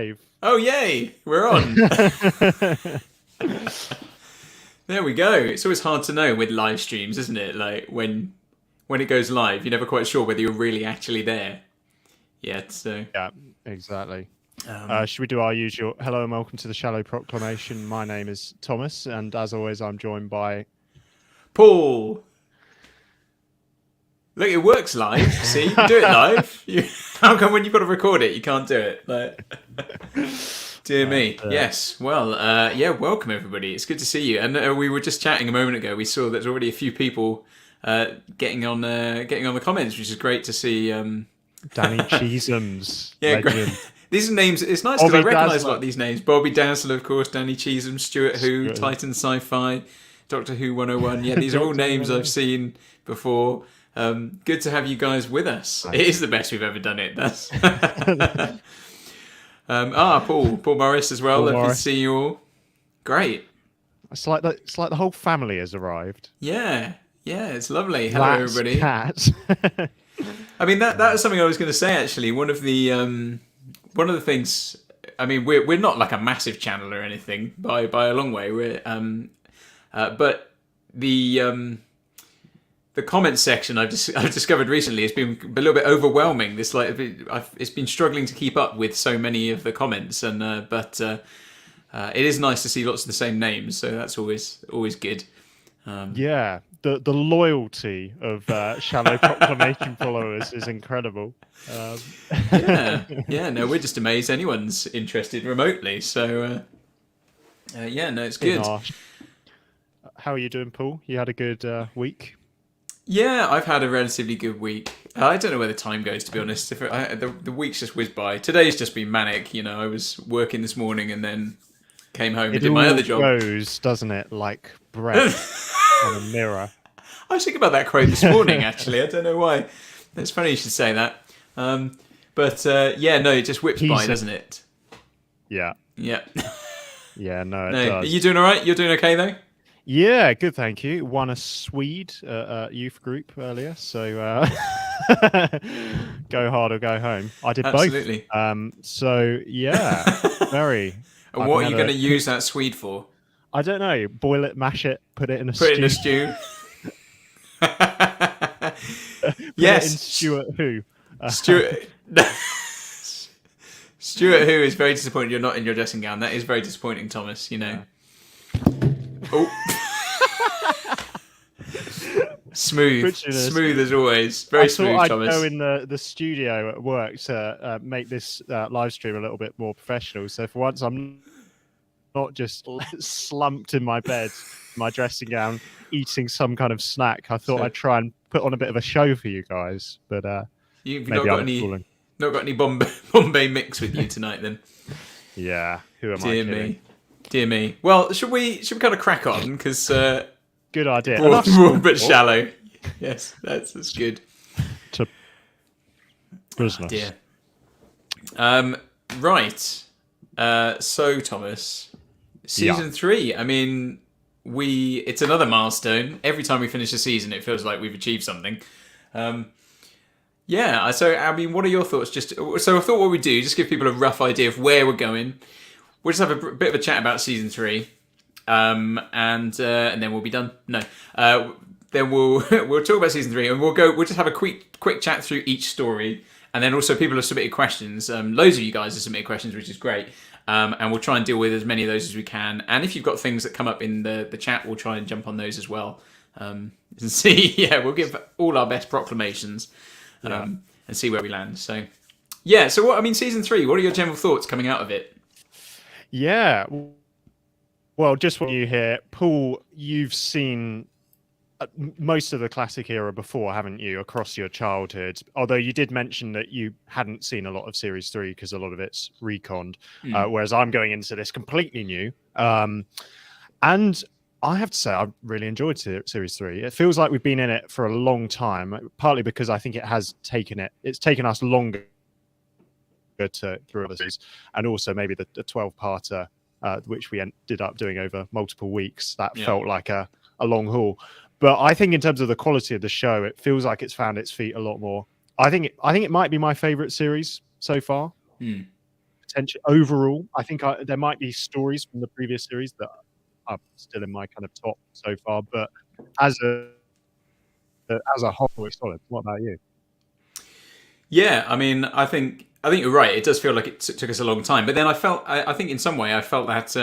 live. Oh, yay! We're on. There we go. It's always hard to know with live streams, isn't it? Like when it goes live, you're never quite sure whether you're really actually there yet. So yeah, exactly. Should we do our usual hello and welcome to the Shallow Proclamation? My name is Thomas, and as always, I'm joined by Paul. Look, it works live. See, you can do it live. How come when you've got to record it, you can't do it? Like, dear me. Yes. Well, yeah. Welcome everybody. It's good to see you. And we were just chatting a moment ago. We saw there's already a few people getting on the comments, which is great to see. Danny Cheesums. Yeah, great. These are names. It's nice because I recognise a lot of these names. Bobby Dazzler, of course. Danny Cheesum, Stuart Who, Titan Sci-Fi, Doctor Who 101. Yeah, these are all names I've seen before. Good to have you guys with us. It is the best we've ever done it. That's Paul Morris as well. Lovely to see you all. Great. It's like the whole family has arrived. Yeah, it's lovely. Hello, everybody. Cat. I mean that was something I was going to say actually. One of the things. I mean, we're not like a massive channel or anything by a long way. We're but the comments section I've discovered recently has been a little bit overwhelming. It's been struggling to keep up with so many of the comments, and but it is nice to see lots of the same names, so that's always good. Yeah, the loyalty of Shallow Proclamation followers is incredible. Yeah. No, we're just amazed anyone's interested remotely. So yeah, no, it's good. How are you doing, Paul? You had a good week? Yeah, I've had a relatively good week. I don't know where the time goes, to be honest. The week's just whizzed by. Today's just been manic. You know, I was working this morning and then came home and did my other job. It goes, doesn't it, like bread on a mirror. I was thinking about that quote this morning, actually. I don't know why. It's funny you should say that. But yeah, no, it just whips by, doesn't it? Yeah. Yeah. Yeah, no, it does. Are you doing all right? You're doing okay, though? Yeah, good, thank you. Won a Swede youth group earlier, so go hard or go home. I did Absolutely. both. So yeah, very. And what are you going to use that Swede for? I don't know. Boil it, mash it, put it in a stew. Put it in a stew. Yes. It in Stuart Who. Stuart Who is very disappointed you're not in your dressing gown. That is very disappointing, Thomas. You know. Yeah. Oh. Smooth as always. Very smooth, Thomas. I thought I'd go in the studio at work to make this live stream a little bit more professional. So for once, I'm not just slumped in my bed, my dressing gown, eating some kind of snack. I thought I'd try and put on a bit of a show for you guys. But you've not got any Bombay mix with you tonight, then? Yeah. Who am I kidding? Dear me. Well, should we kind of crack on? Because good idea. Broad but shallow. Yes, that's good. To business. Dear. Right. So Thomas, season 3. I mean, it's another milestone. Every time we finish a season, it feels like we've achieved something. Yeah. So I mean, what are your thoughts? So I thought what we'd do, just give people a rough idea of where we're going. We'll just have a bit of a chat about season 3, and then we'll be done. No, then we'll talk about season 3, and we'll just have a quick chat through each story, and then also people have submitted questions. Loads of you guys have submitted questions, which is great, and we'll try and deal with as many of those as we can. And if you've got things that come up in the chat, we'll try and jump on those as well. And see, we'll give all our best proclamations, and see where we land. So, yeah. So season 3. What are your general thoughts coming out of it? Yeah, well, just what you hear, Paul, you've seen most of the classic era before, haven't you, across your childhood? Although you did mention that you hadn't seen a lot of Series 3 because a lot of it's reconned, whereas I'm going into this completely new. And I have to say, I've really enjoyed Series 3. It feels like we've been in it for a long time, partly because I think it's taken us longer to through other series, and also maybe the 12-parter which we ended up doing over multiple weeks, that felt like a long haul. But I think in terms of the quality of the show, it feels like it's found its feet a lot more. I think it might be my favorite series so far. potential overall. I think there might be stories from the previous series that are still in my kind of top so far, but as a whole, it's solid. What about you? Yeah, I mean, I think you're right. It does feel like it took us a long time, but then I think in some way I felt that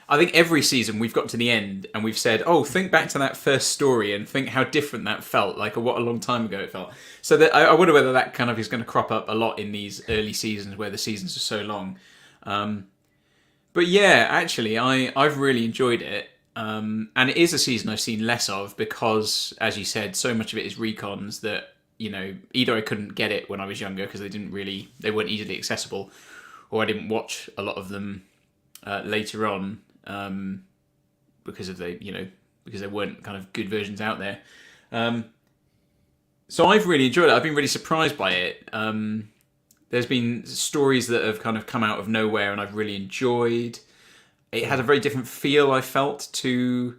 I think every season we've got to the end and we've said, "Oh, think back to that first story and think how different that felt. Like what a long time ago it felt." So that I wonder whether that kind of is going to crop up a lot in these early seasons where the seasons are so long. But yeah, actually, I've really enjoyed it. And it is a season I've seen less of because, as you said, so much of it is recons that either I couldn't get it when I was younger because they weren't easily accessible, or I didn't watch a lot of them later on because there weren't kind of good versions out there. So I've really enjoyed it. I've been really surprised by it. There's been stories that have kind of come out of nowhere and I've really enjoyed. It had a very different feel, I felt, to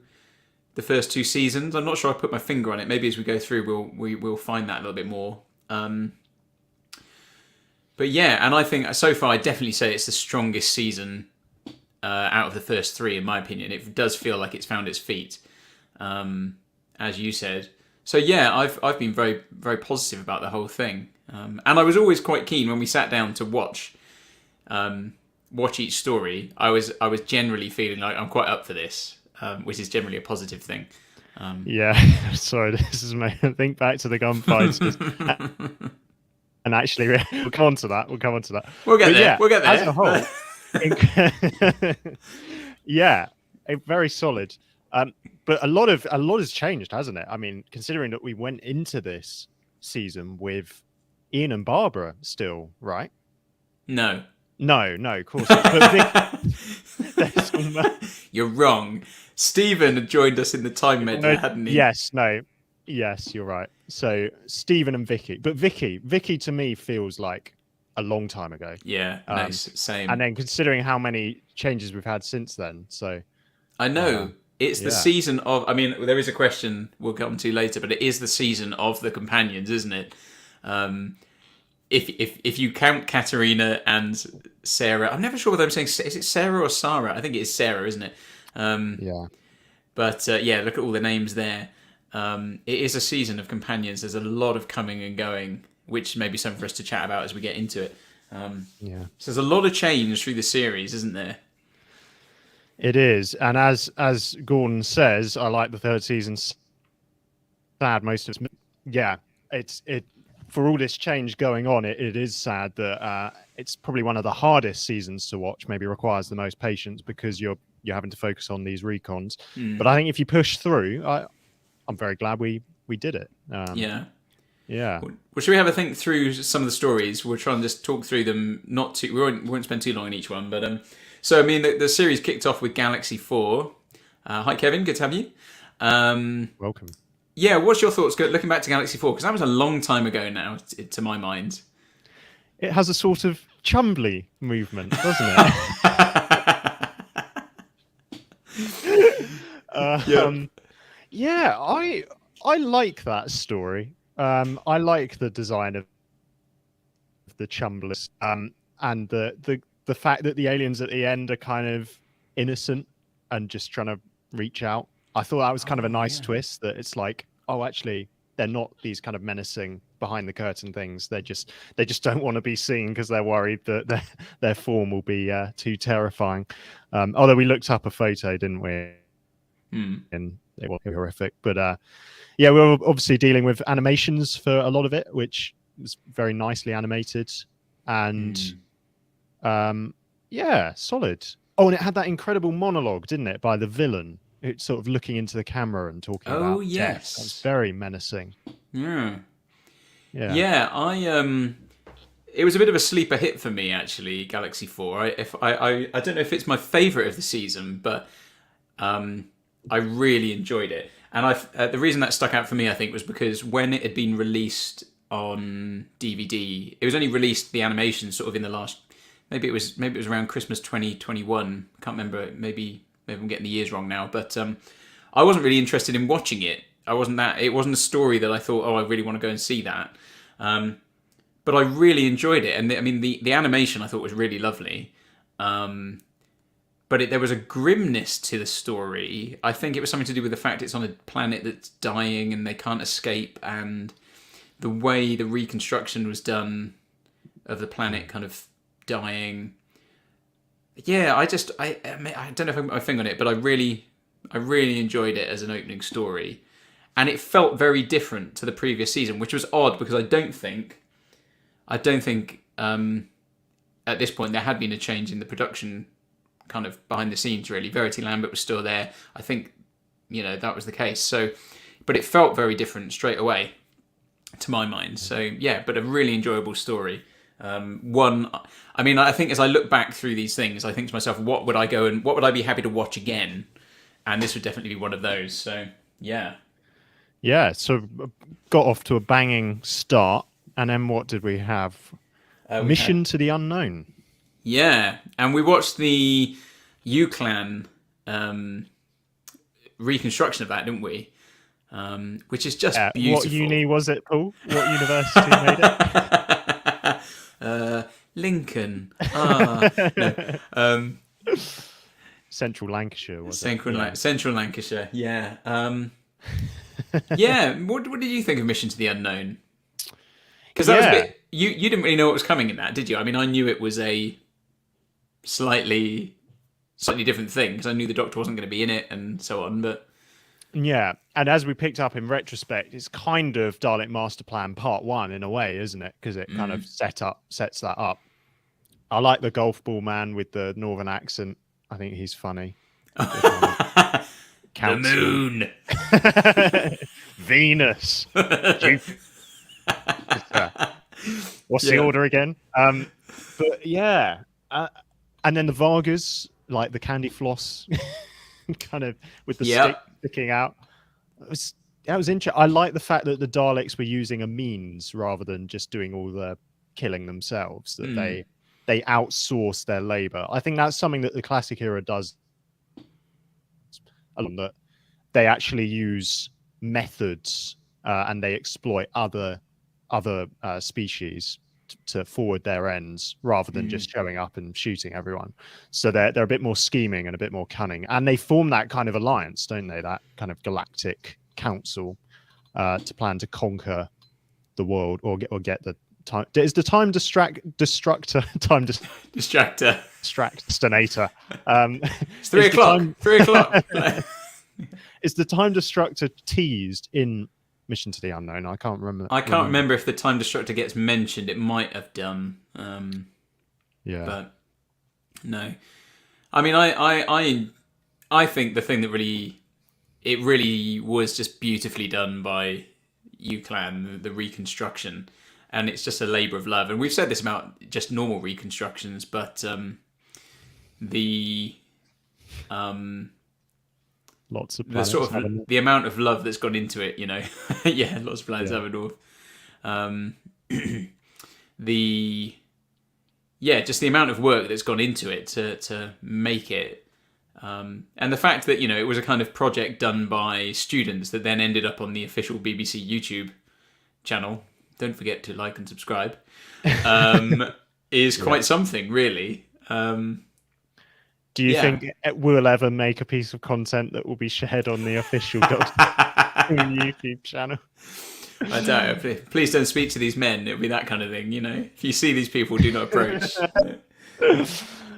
the first two seasons. I'm not sure I put my finger on it. Maybe as we go through, we'll find that a little bit more. But yeah, and I think so far I definitely say it's the strongest season out of the first three, in my opinion. It does feel like it's found its feet, as you said. So yeah, I've been very, very positive about the whole thing, and I was always quite keen when we sat down to watch each story. I was generally feeling like I'm quite up for this, which is generally a positive thing. Yeah, sorry, this is my think back to the gunfights. And actually, we'll come on to that. We'll get there. Yeah, we'll get there. As a whole, yeah, very solid. But a lot has changed, hasn't it? I mean, considering that we went into this season with Ian and Barbara still, right? No, of course not. But you're wrong. Stephen had joined us in the time measure, hadn't he? Yes, you're right. So Stephen and Vicky, but Vicky to me feels like a long time ago. Yeah, nice, same. And then considering how many changes we've had since then, so I know it's the season of. I mean, there is a question we'll come to later, but it is the season of the companions, isn't it? If you count Katerina and Sarah, I'm never sure whether I'm saying is it Sarah or Sarah. I think it is Sarah, isn't it? Yeah. But yeah, look at all the names there. It is a season of companions. There's a lot of coming and going, which may be something for us to chat about as we get into it. Yeah. So there's a lot of change through the series, isn't there? It is, and as Gordon says, I like the third season. Sad, most of it. Yeah, it for all this change going on. It is sad that it's probably one of the hardest seasons to watch. Maybe requires the most patience because you're having to focus on these recons. But I think if you push through, I'm very glad we did it. Yeah. Yeah. Well, should we have a think through some of the stories? We'll try and just talk through them. We won't spend too long on each one, but so I mean, the series kicked off with Galaxy 4. Hi, Kevin. Good to have you. Welcome. Yeah, what's your thoughts looking back to Galaxy 4? Because that was a long time ago now, to my mind. It has a sort of Chumbly movement, doesn't it? Yeah, I like that story. I like the design of the Chumblers, and the fact that the aliens at the end are kind of innocent and just trying to reach out. I thought that was kind of a nice twist, that it's like, oh, actually, they're not these kind of menacing behind the curtain things. They just don't want to be seen because they're worried that their form will be too terrifying. Although we looked up a photo, didn't we? And they were horrific. But yeah, we were obviously dealing with animations for a lot of it, which was very nicely animated. And yeah, solid. Oh, and it had that incredible monologue, didn't it, by the villain? It's sort of looking into the camera and talking about death. Yes. That's very menacing. Yeah. It was a bit of a sleeper hit for me, actually, Galaxy 4. I don't know if it's my favourite of the season, but I really enjoyed it. And the reason that stuck out for me, I think, was because when it had been released on DVD, it was only released, the animation, sort of in the last, maybe it was around Christmas 2021. Can't remember. Maybe I'm getting the years wrong now. But I wasn't really interested in watching it. It wasn't a story that I thought, oh, I really want to go and see that. but I really enjoyed it. And I mean, the animation I thought was really lovely. But there was a grimness to the story. I think it was something to do with the fact it's on a planet that's dying and they can't escape, and the way the reconstruction was done of the planet kind of dying. Yeah, I don't know if I put my finger on it, but I really enjoyed it as an opening story, and it felt very different to the previous season, which was odd because I don't think at this point there had been a change in the production kind of behind the scenes. Really, Verity Lambert was still there. I think that was the case. So, but it felt very different straight away to my mind. So yeah, but a really enjoyable story. I think as I look back through these things, I think to myself, what would I be happy to watch again? And this would definitely be one of those. So yeah. So got off to a banging start, and then what did we have? Mission to the Unknown. Yeah, and we watched the U-Clan reconstruction of that, didn't we? Which is just beautiful. What uni was it, Paul? What university made it? Lincoln. No. Central Lancashire, was it? Central Lancashire, yeah. Yeah, what did you think of Mission to the Unknown? Because that was a bit... You didn't really know what was coming in that, did you? I mean, I knew it was a slightly different thing, because I knew the Doctor wasn't going to be in it and so on, but... Yeah, and as we picked up in retrospect, it's kind of Dalek Master Plan Part 1 in a way, isn't it? Because it kind of sets that up. I like the golf ball man with the northern accent. I think he's funny. The moon. Venus. What's the order again? But yeah. And then the Vargas, like the candy floss, kind of with the stick sticking out. That was interesting. I like the fact that the Daleks were using a means rather than just doing all the killing themselves. That they outsource their labor. I think that's something that the classic era does. That they actually use methods and they exploit other species to forward their ends rather than just showing up and shooting everyone. So they're a bit more scheming and a bit more cunning, and they form that kind of alliance, don't they? That kind of galactic council to plan to conquer the world or get the time. Is the time distractor? It's 3 o'clock. 3 o'clock. Is the time destructor teased in Mission to the Unknown? I can't remember. I can't remember if the time destructor gets mentioned. It might have done. But no. I mean, I think the thing that really was just beautifully done by U-Clan, the reconstruction, and it's just a labour of love. And we've said this about just normal reconstructions, but lots of planets the amount of love that's gone into it, yeah, lots of planets have a north. Just the amount of work that's gone into it to make it, and the fact that it was a kind of project done by students that then ended up on the official BBC YouTube channel. Don't forget to like and subscribe. Is quite something, really. Do you think we'll ever make a piece of content that will be shared on the official YouTube channel? I doubt it. Please don't speak to these men. It'll be that kind of thing, If you see these people, do not approach.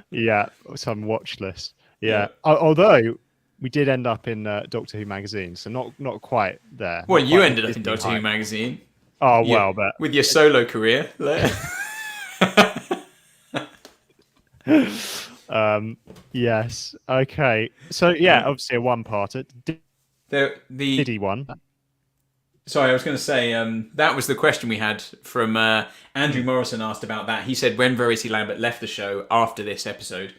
Yeah, some watch list. Yeah. Although we did end up in Doctor Who magazine, so not quite there. Well, you ended up in Doctor Who magazine. Oh, well, but... With your solo career. Yes. Okay. So obviously a one-parter. Diddy one. Sorry, I was going to say that was the question we had from Andrew Morrison asked about that. He said when Verity Lambert left the show after this episode,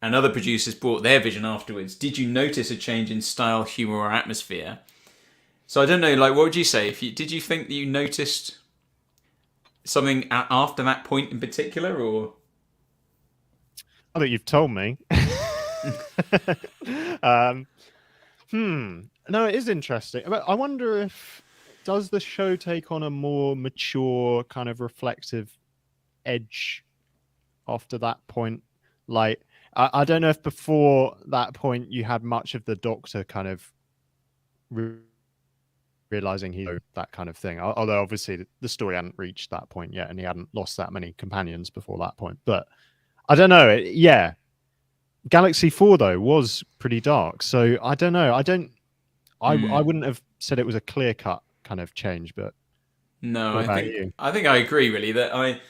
and other producers brought their vision afterwards, did you notice a change in style, humour, or atmosphere? So I don't know. What would you say? Did you think that you noticed something after that point in particular, or? Oh, that you've told me. No, it is interesting. But I wonder if does the show take on a more mature, kind of reflective edge after that point? Like, I don't know if before that point you had much of the Doctor kind of realizing he that kind of thing. Although obviously the story hadn't reached that point yet, and he hadn't lost that many companions before that point. But I don't know. Yeah, Galaxy 4 though was pretty dark, so I don't know. I wouldn't have said it was a clear cut kind of change, but no, what about you? I think I agree really that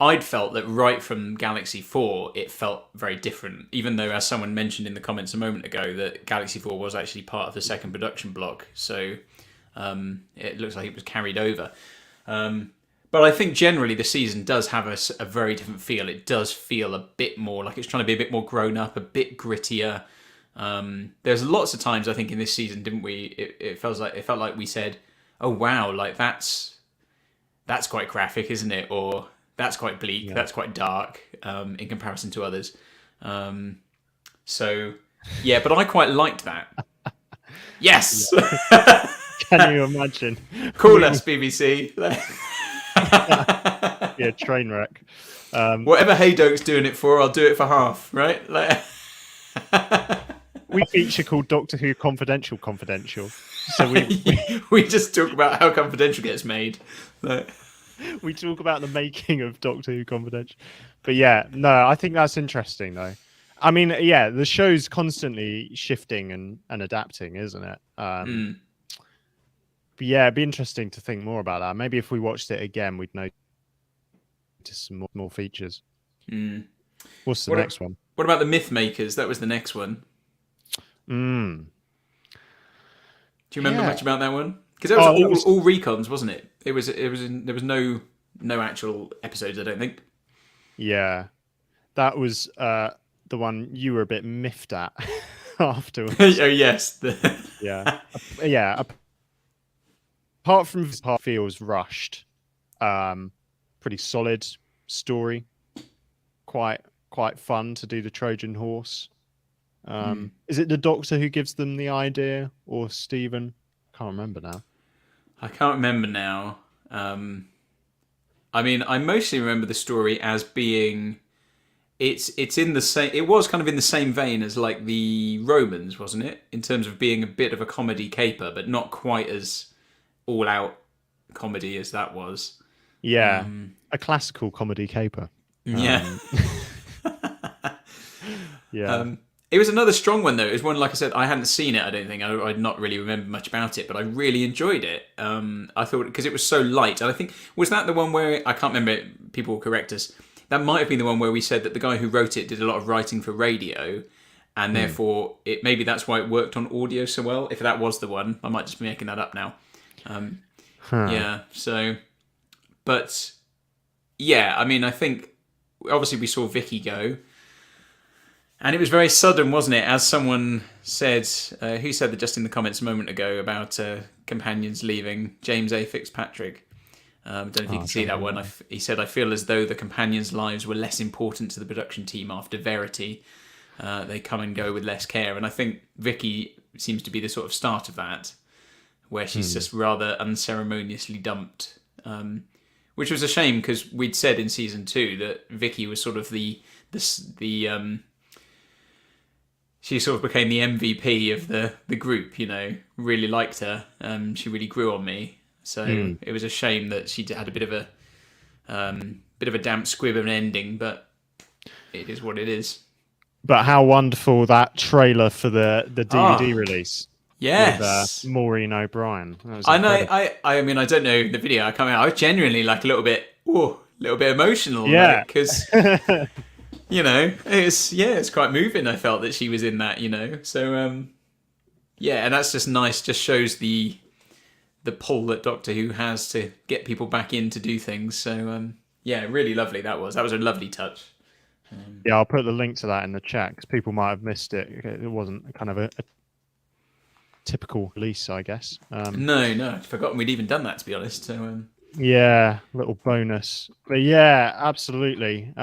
I'd felt that right from Galaxy 4 it felt very different, even though, as someone mentioned in the comments a moment ago, that Galaxy 4 was actually part of the second production block, so it looks like it was carried over. But I think generally the season does have a very different feel. It does feel a bit more like it's trying to be a bit more grown up, a bit grittier. There's lots of times I think in this season, didn't we? It felt like we said, "Oh wow, like that's quite graphic, isn't it?" Or that's quite bleak. Yeah. That's quite dark in comparison to others. So yeah, but I quite liked that. Yes. Yeah. Can you imagine? Call us, BBC. Yeah, train wreck. Whatever Haydoke's doing it for, I'll do it for half, right? We feature called Doctor Who Confidential. So we just talk about how Confidential gets made. We talk about the making of Doctor Who Confidential. But yeah, no, I think that's interesting though. I mean, yeah, the show's constantly shifting and adapting, isn't it? But yeah, it'd be interesting to think more about that. Maybe if we watched it again, we'd notice some more features. What's the next one? What about the Myth Makers? That was the next one. Do you remember much about that one? Because that was all recons, wasn't it? There was no actual episodes, I don't think. Yeah, that was the one you were a bit miffed at afterwards. Oh yes. Yeah. Apart from this part feels rushed, pretty solid story, quite fun to do the Trojan horse. Is it the Doctor who gives them the idea, or Stephen? Can't remember now. I can't remember now. I mean, I mostly remember the story as being it's in the same. It was kind of in the same vein as like the Romans, wasn't it? In terms of being a bit of a comedy caper, but not quite as all out comedy as that was. Yeah, a classical comedy caper. Yeah. Yeah. It was another strong one though. It was one, like I said, I hadn't seen it. I don't think I'd not really remember much about it, but I really enjoyed it. I thought because it was so light, and I think was that the one where I can't remember. People will correct us. That might have been the one where we said that the guy who wrote it did a lot of writing for radio, and therefore maybe that's why it worked on audio so well. If that was the one, I might just be making that up now. Yeah. So, but yeah, I mean, I think obviously we saw Vicky go. And it was very sudden, wasn't it? As someone said, who said that just in the comments a moment ago about companions leaving, James A. Fitzpatrick. I don't know if you can see that one. He said, I feel as though the companions' lives were less important to the production team after Verity. They come and go with less care. And I think Vicky seems to be the sort of start of that, where she's just rather unceremoniously dumped. Which was a shame, because we'd said in season 2 that Vicky was sort of she sort of became the MVP of the group, you know, really liked her. She really grew on me. So it was a shame that she had a bit of a damp squib of an ending, but it is what it is. But how wonderful that trailer for the DVD release. Yes. With Maureen O'Brien. I know. I mean, I don't know the video. I was genuinely like a little bit emotional. Yeah. Because... You know, it's quite moving. I felt that she was in that, you know. So, yeah, and that's just nice. Just shows the pull that Doctor Who has to get people back in to do things. So, yeah, really lovely that was. That was a lovely touch. Yeah, I'll put the link to that in the chat because people might have missed it. It wasn't kind of a typical release, I guess. No, I'd forgotten we'd even done that, to be honest. So, yeah, little bonus. But yeah, absolutely.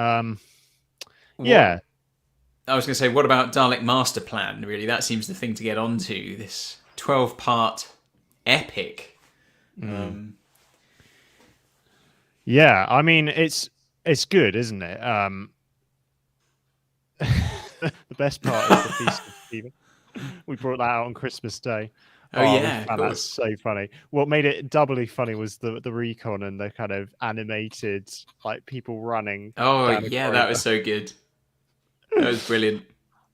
Yeah. I was going to say, what about Dalek Master Plan? Really, that seems the thing to get onto. This 12-part epic Yeah, I mean it's good, isn't it? The best part is the Feast of Stephen. We brought that out on Christmas Day. Oh Oh, we yeah, of found that course. so funny. What made it doubly funny was the recon and the kind of animated like people running Oh down a yeah, that was corridor. so good. That was brilliant.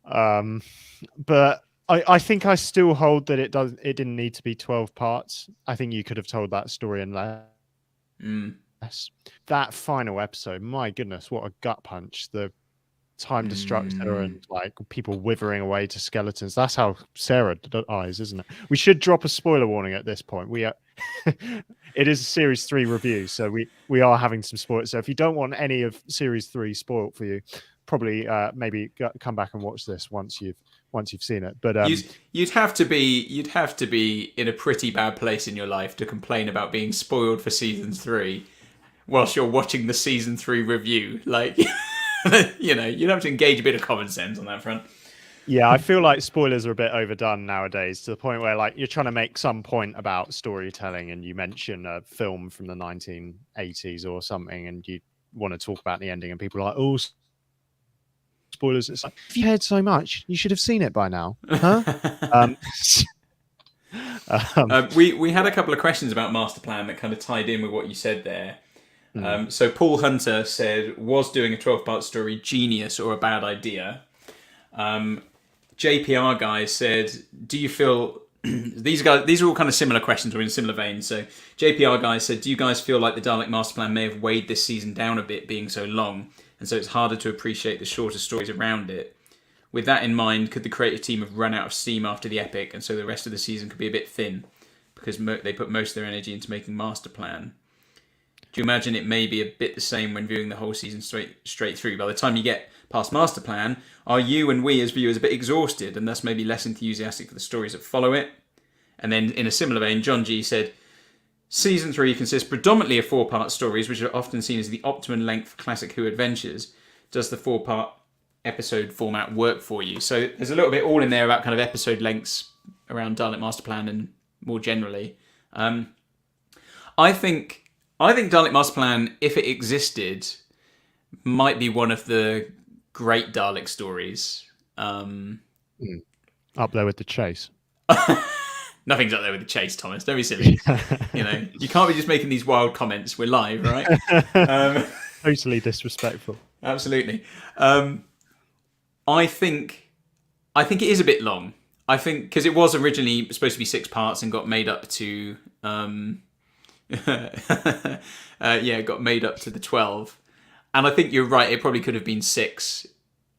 But I think I still hold that it didn't need to be 12 parts. I think you could have told that story in less. That final episode, my goodness, what a gut punch. The time destructor and like people withering away to skeletons. That's how Sarah dies, isn't it? We should drop a spoiler warning at this point. We are it is a series 3 review, so we are having some spoilers. So if you don't want any of series 3 spoiled for you, probably maybe come back and watch this once you've seen it. But you'd have to be in a pretty bad place in your life to complain about being spoiled for season 3 whilst you're watching the season 3 review. Like, you know, you'd have to engage a bit of common sense on that front. Yeah, I feel like spoilers are a bit overdone nowadays, to the point where like you're trying to make some point about storytelling and you mention a film from the 1980s or something and you want to talk about the ending and people are like, oh, spoilers. It's like, if you heard so much, you should have seen it by now. Huh? We had a couple of questions about Master Plan that kind of tied in with what you said there. So Paul Hunter said, was doing a 12-part story genius or a bad idea? JPR guy said, do you feel... these are all kind of similar questions or in similar veins. So JPR guy said, do you guys feel like the Dalek Master Plan may have weighed this season down a bit being so long, and so it's harder to appreciate the shorter stories around it? With that in mind, could the creative team have run out of steam after the epic, and so the rest of the season could be a bit thin because they put most of their energy into making Master Plan? Do you imagine it may be a bit the same when viewing the whole season straight through? By the time you get past Master Plan, are you and we as viewers a bit exhausted and thus maybe less enthusiastic for the stories that follow it? And then in a similar vein, John G said, Season 3 consists predominantly of 4-part stories, which are often seen as the optimum length for classic Who adventures. Does the 4-part episode format work for you? So there's a little bit all in there about kind of episode lengths around Dalek Master Plan and more generally. I think Dalek Master Plan, if it existed, might be one of the great Dalek stories. Up there with the Chase. Nothing's up there with the Chase, Thomas. Don't be silly. You know, you can't be just making these wild comments. We're live, right? Totally disrespectful. Absolutely. I think it is a bit long. I think because it was originally supposed to be 6 parts and got made up to it got made up to the 12. And I think you're right. It probably could have been 6,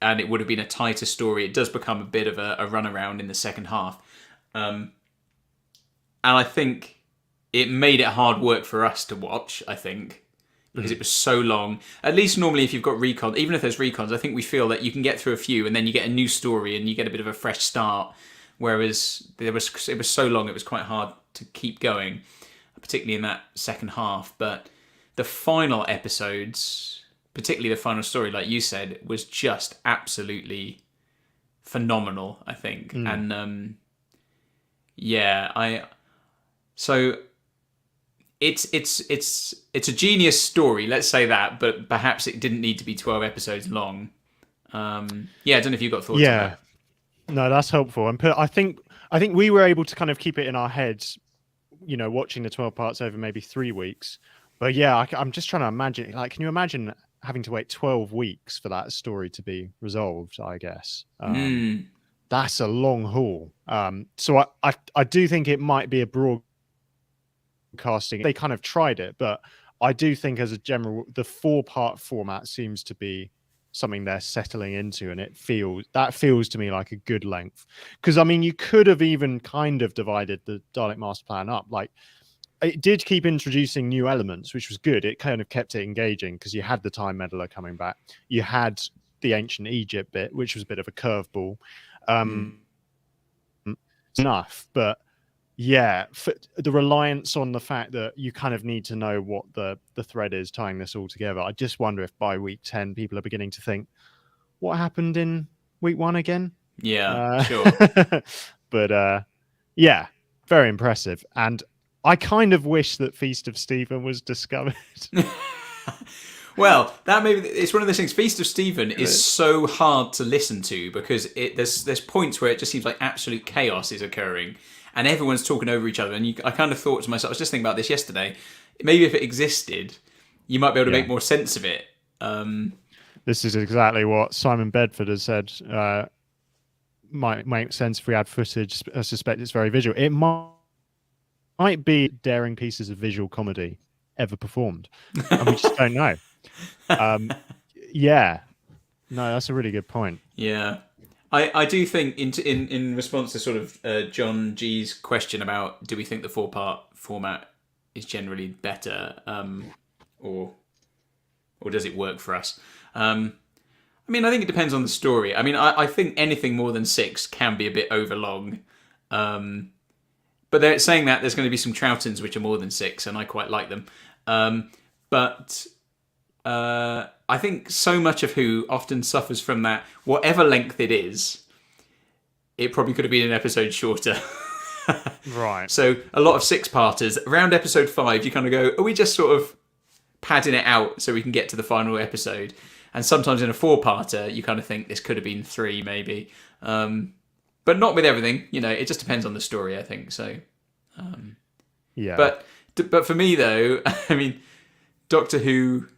and it would have been a tighter story. It does become a bit of a runaround in the second half. And I think it made it hard work for us to watch, I think, because it was so long. At least normally if you've got recon, even if there's recons, I think we feel that you can get through a few and then you get a new story and you get a bit of a fresh start. Whereas it was so long, it was quite hard to keep going, particularly in that second half. But the final episodes, particularly the final story, like you said, was just absolutely phenomenal, I think. And so it's a genius story, let's say that, but perhaps it didn't need to be 12 episodes long. I don't know if you've got thoughts on that. No, that's helpful. And I think we were able to kind of keep it in our heads, you know, watching the 12 parts over maybe 3 weeks. But yeah, I'm just trying to imagine, like, can you imagine having to wait 12 weeks for that story to be resolved, I guess? That's a long haul. So I do think it might be a broadcasting. They kind of tried it, but I do think as a general, the 4-part format seems to be something they're settling into, and it feels to me like a good length. Because I mean, you could have even kind of divided the Dalek Master Plan up. Like, it did keep introducing new elements, which was good. It kind of kept it engaging because you had the Time Meddler coming back, you had the ancient Egypt bit, which was a bit of a curveball. Enough, but yeah, for the reliance on the fact that you kind of need to know what the thread is tying this all together. I just wonder if by week 10 people are beginning to think, what happened in week 1 again? Yeah, sure. But yeah, very impressive. And I kind of wish that Feast of Stephen was discovered. Well, that maybe it's one of those things. Feast of Stephen is so hard to listen to because there's points where it just seems like absolute chaos is occurring, and everyone's talking over each other. And I kind of thought to myself, I was just thinking about this yesterday. Maybe if it existed, you might be able to make more sense of it. This is exactly what Simon Bedford has said. Might make sense if we had footage. I suspect it's very visual. It might be daring pieces of visual comedy ever performed, and we just don't know. Yeah, no, that's a really good point. Yeah, I do think in response to sort of John G's question about do we think the 4-part format is generally better, or does it work for us? I mean, I think it depends on the story. I mean, I think anything more than 6 can be a bit overlong. But they're saying that there's going to be some Troughtons which are more than 6, and I quite like them. But I think so much of Who often suffers from that, whatever length it is, it probably could have been an episode shorter. Right. So a lot of 6-parters, around episode 5, you kind of go, are we just sort of padding it out so we can get to the final episode? And sometimes in a 4-parter, you kind of think this could have been 3, maybe. But not with everything. You know, it just depends on the story, I think. So, yeah. But for me, though, I mean, Doctor Who's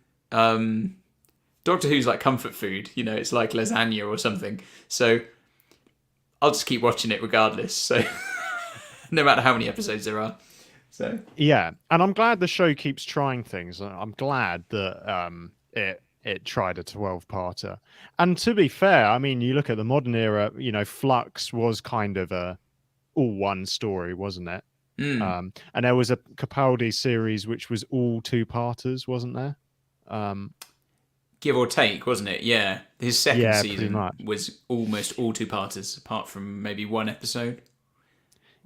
like comfort food. You know, it's like lasagna or something. So I'll just keep watching it regardless. So no matter how many episodes there are. So yeah, and I'm glad the show keeps trying things. I'm glad that it tried a 12-parter. And to be fair, I mean, you look at the modern era, you know, Flux was kind of a all one story, wasn't it? And there was a Capaldi series which was all 2-parters, wasn't there? Give or take, wasn't it? Yeah. His second season was almost all 2-parters, apart from maybe 1 episode.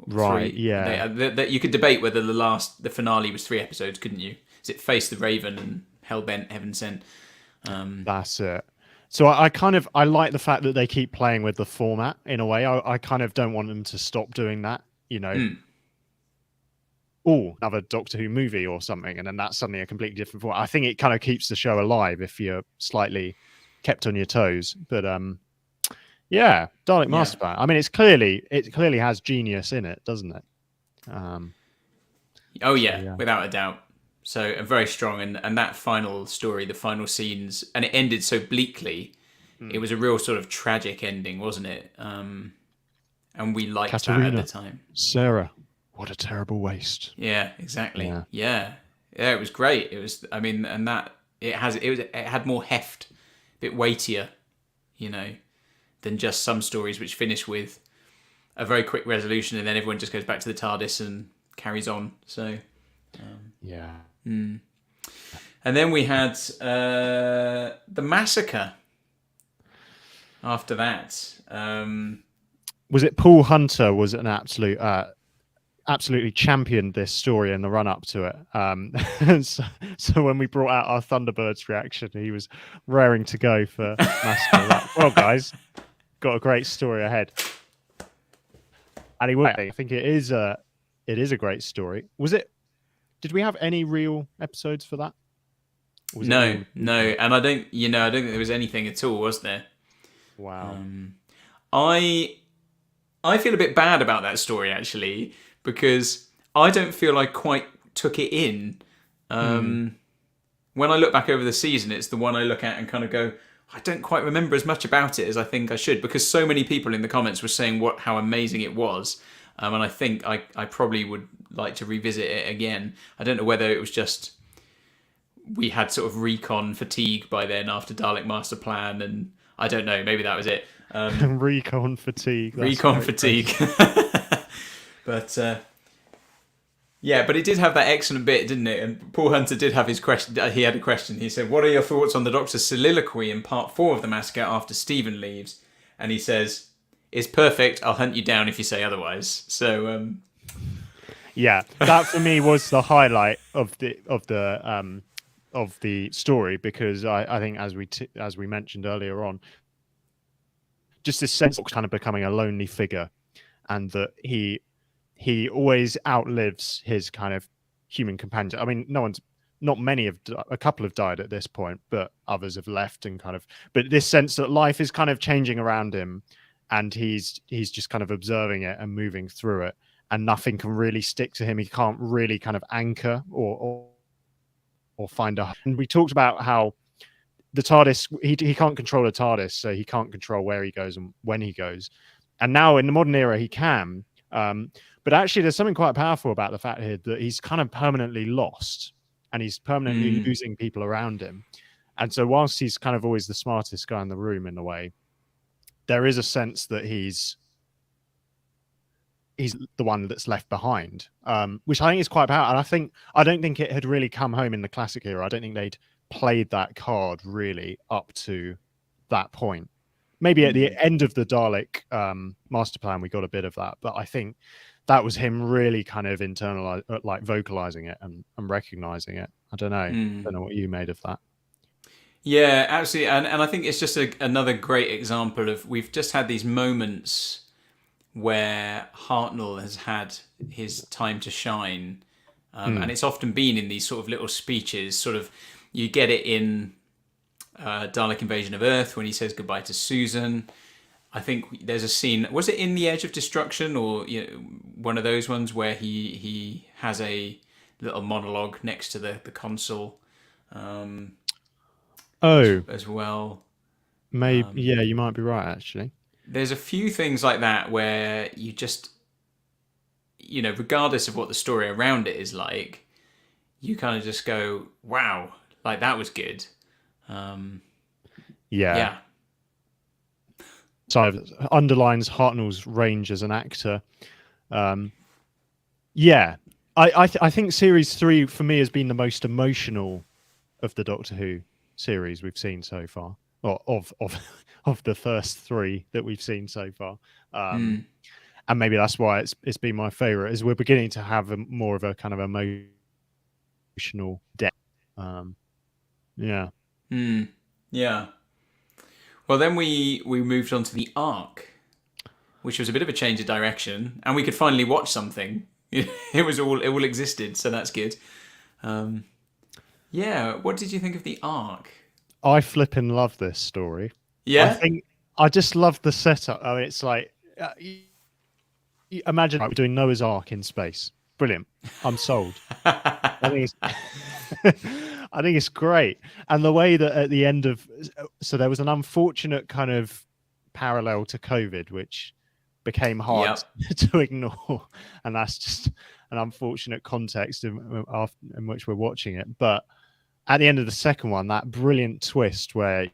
Right, 3. yeah. You could debate whether the finale was 3 episodes, couldn't you? Is it Face the Raven and Hellbent, Heaven Sent? That's it. So I like the fact that they keep playing with the format in a way. I kind of don't want them to stop doing that, you know. Another Doctor Who movie or something, and then that's suddenly a completely different format. I think it kind of keeps the show alive if you're slightly kept on your toes. But yeah, Dalek Master Plan. I mean, it clearly has genius in it, doesn't it? Oh yeah, without a doubt. So very strong, and that final story, the final scenes, and it ended so bleakly. It was a real sort of tragic ending, wasn't it? And we liked Katerina, that at the time. Sarah, what a terrible waste. Yeah, exactly. Yeah, it was great. It was, I mean, and that it had more heft, a bit weightier, you know, than just some stories which finish with a very quick resolution and then everyone just goes back to the TARDIS and carries on. So yeah. And then we had the massacre after that. Was it Paul Hunter was an absolutely championed this story in the run up to it. So when we brought out our Thunderbirds reaction, he was raring to go for massacre. Like, well, guys, got a great story ahead. And he would. I think it is a great story. Did we have any real episodes for that? No, and I don't think there was anything at all, was there? Wow. I feel a bit bad about that story actually, because I don't feel I quite took it in. When I look back over the season, it's the one I look at and kind of go, I don't quite remember as much about it as I think I should, because so many people in the comments were saying how amazing it was. And I think I probably would like to revisit it again. I don't know whether it was just we had sort of recon fatigue by then after Dalek Master Plan, and I don't know, maybe that was it. Recon fatigue. Recon fatigue. But yeah, but it did have that excellent bit, didn't it? And Paul Hunter did have his question. He had a question. He said, "What are your thoughts on the Doctor's soliloquy in Part 4 of the massacre after Stephen leaves?" And he says, "It's perfect. I'll hunt you down if you say otherwise." So yeah, that for me was the highlight of the story, because I think as we mentioned earlier on, just this sense of kind of becoming a lonely figure, and that he he always outlives his kind of human companion. I mean, not many a couple have died at this point, but others have left and kind of. But this sense that life is kind of changing around him, and he's just kind of observing it and moving through it, and nothing can really stick to him. He can't really kind of anchor or find a. And we talked about how the TARDIS, he can't control a TARDIS, so he can't control where he goes and when he goes. And now in the modern era, he can. But actually, there's something quite powerful about the fact here that he's kind of permanently lost, and he's permanently losing people around him. And so whilst he's kind of always the smartest guy in the room in a way, there is a sense that he's the one that's left behind, which I think is quite powerful. And I don't think it had really come home in the classic era. I don't think they'd played that card really up to that point. Maybe at the end of the Dalek master plan, we got a bit of that, but I think that was him really kind of like vocalizing it and recognizing it. I don't know. I don't know what you made of that. Yeah, absolutely. And I think it's just another great example of, we've just had these moments where Hartnell has had his time to shine. And it's often been in these sort of little speeches. Sort of, you get it in Dalek Invasion of Earth when he says goodbye to Susan. I think there's a scene, was it in The Edge of Destruction, or one of those ones where he has a little monologue next to the console as well. Maybe, yeah, you might be right, actually. There's a few things like that where you just, regardless of what the story around it is like, you kind of just go, wow, like that was good. Yeah. So it underlines Hartnell's range as an actor. Yeah, I think series 3 for me has been the most emotional of the Doctor Who series we've seen so far, or of the first 3 that we've seen so far. And maybe that's why it's been my favorite, is we're beginning to have more of a kind of emotional depth. Yeah. Yeah. Well, then we moved on to the Ark, which was a bit of a change of direction, and we could finally watch something. It all existed, so that's good. Yeah, what did you think of the Ark? I flipping love this story. Yeah, I just love the setup. I mean, it's like imagine we're doing Noah's Ark in space. Brilliant. I'm sold. I think it's great. And the way that at the end of, so there was an unfortunate kind of parallel to COVID, which became hard to ignore. And that's just an unfortunate context in which we're watching it. But at the end of the second one, that brilliant twist where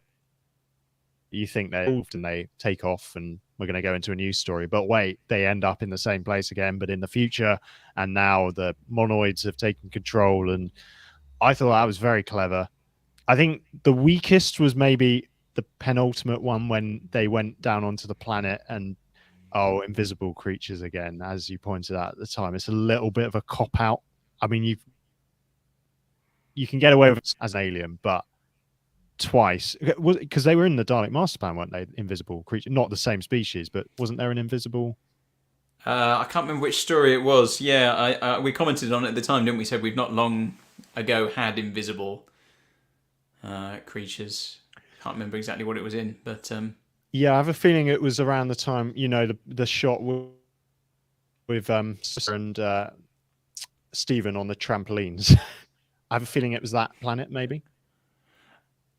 you think they're moved and they take off and we're going to go into a new story, but wait, they end up in the same place again, but in the future. And now the monoids have taken control. And I thought that was very clever. I think the weakest was maybe the penultimate one when they went down onto the planet and invisible creatures again, as you pointed out at the time. It's a little bit of a cop out. I mean, you can get away with it as an alien, but twice, because they were in the Dalek master plan, weren't they? Invisible creature, not the same species, but wasn't there an invisible? I can't remember which story it was. Yeah, we commented on it at the time, didn't we? Said we've not long ago had invisible creatures. Can't remember exactly what it was in, but yeah, I have a feeling it was around the time, the shot with Sister and Stephen on the trampolines. I have a feeling it was that planet, maybe.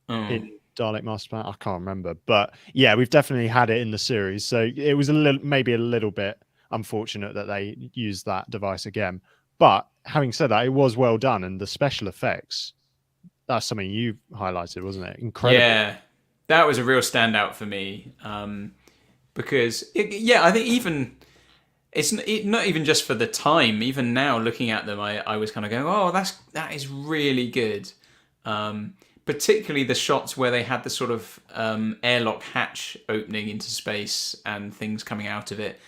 In Dalek Master Plan, I can't remember, but yeah, we've definitely had it in the series. So it was maybe a little bit unfortunate that they used that device again. But having said that, it was well done, and the special effects. That's something you highlighted, wasn't it? Incredible. Yeah, that was a real standout for me, because I think even it's not even just for the time. Even now, looking at them, I was kind of going, "Oh, that is really good." Particularly the shots where they had the sort of airlock hatch opening into space and things coming out of it.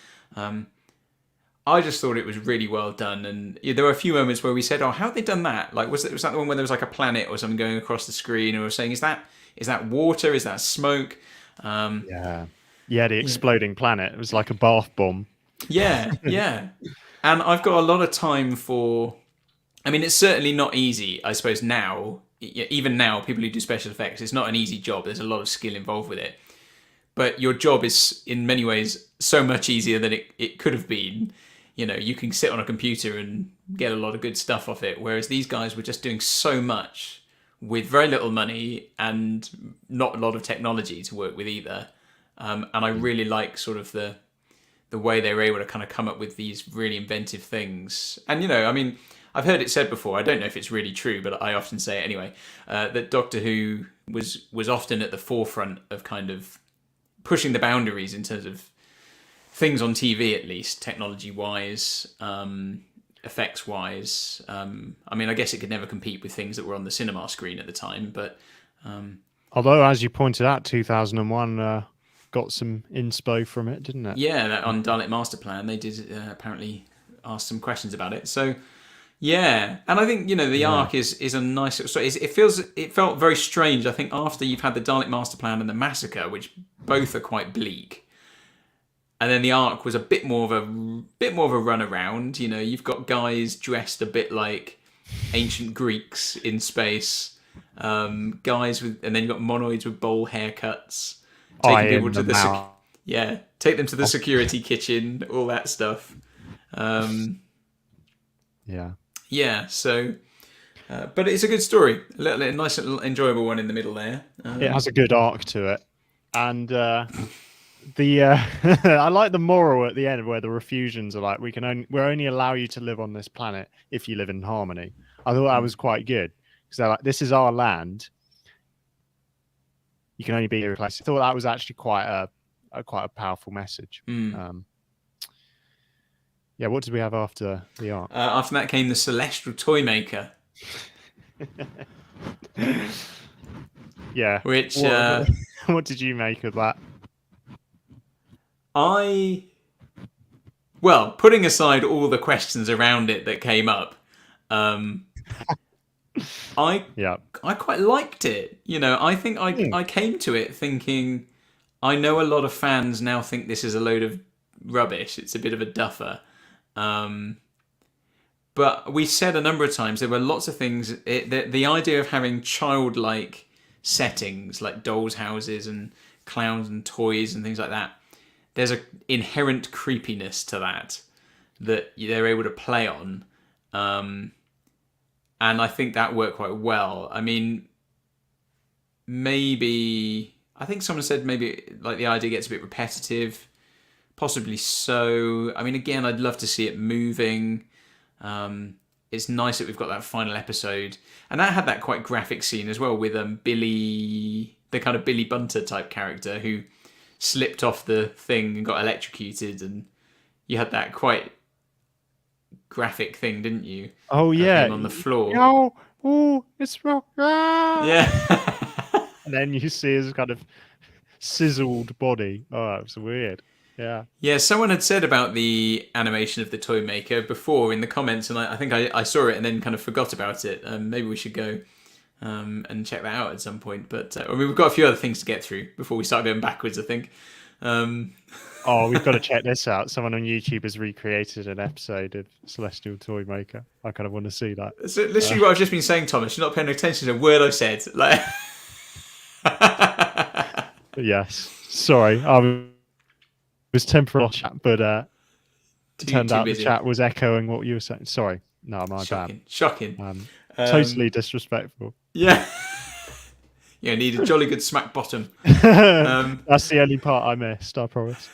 I just thought it was really well done, and there were a few moments where we said, "Oh, how have they done that?" Like, was that the one where there was like a planet or something going across the screen, and we were saying, "Is that water? Is that smoke?" The exploding planet. It was like a bath bomb. Yeah. And I've got a lot of time for. I mean, it's certainly not easy. I suppose now, even now, people who do special effects, it's not an easy job. There's a lot of skill involved with it. But your job is, in many ways, so much easier than it could have been. You know, you can sit on a computer and get a lot of good stuff off it. Whereas these guys were just doing so much with very little money and not a lot of technology to work with either. And I really like sort of the way they were able to kind of come up with these really inventive things. And, you know, I mean, I've heard it said before, I don't know if it's really true, but I often say it anyway, that Doctor Who was often at the forefront of kind of pushing the boundaries in terms of things on TV, at least, technology-wise, effects-wise. I mean, I guess it could never compete with things that were on the cinema screen at the time, but... Although, as you pointed out, 2001... got some inspo from it, didn't it? Yeah, that on Dalek Master Plan, they did apparently ask some questions about it. So, yeah, and I think, you know, the arc is a nice. So it felt very strange. I think after you've had the Dalek Master Plan and the Massacre, which both are quite bleak, and then the arc was a bit more of a run around. You know, you've got guys dressed a bit like ancient Greeks in space, guys with, and then you've got monoids with bowl haircuts. Taking people to take them to the security kitchen, all that stuff. Yeah. So, but it's a good story, a nice little enjoyable one in the middle there. It has a good arc to it, and I like the moral at the end where the Refusions are like, we only allow you to live on this planet if you live in harmony. I thought that was quite good because they're like, this is our land. You can only be here. I thought that was actually quite a powerful message. Yeah, what did we have after the arc? After that came the Celestial Toymaker. Yeah. Which what did you make of that? Well, putting aside all the questions around it that came up, I quite liked it. You know, I think I came to it thinking, I know a lot of fans now think this is a load of rubbish. It's a bit of a duffer. But we said a number of times there were lots of things. The idea of having childlike settings like dolls' houses and clowns and toys and things like that. There's an inherent creepiness to that they're able to play on. And I think that worked quite well. I mean, maybe... I think someone said maybe like the idea gets a bit repetitive. Possibly so. I mean, again, I'd love to see it moving. It's nice that we've got that final episode. And that had that quite graphic scene as well with Billy... the kind of Billy Bunter type character who slipped off the thing and got electrocuted. And you had that quite... graphic thing, didn't you? Oh yeah, on the floor. Oh, it's wrong. Yeah. And then you see his kind of sizzled body. Oh, it was weird. Yeah. Yeah, someone had said about the animation of the Toymaker before in the comments, and I think I saw it and then kind of forgot about it. Maybe we should go and check that out at some point. But I mean, we've got a few other things to get through before we start going backwards, I think. Oh, we've got to check this out. Someone on YouTube has recreated an episode of Celestial Toymaker. I kind of want to see that. So literally what I've just been saying, Thomas. You're not paying attention to a word I've said. Like, yes. Sorry, I was temporary chat, but it turned out busy. The chat was echoing what you were saying. Sorry, no, my bad. Shocking. Totally disrespectful. Yeah. Yeah, need a jolly good smack bottom. That's the only part I missed, I promise.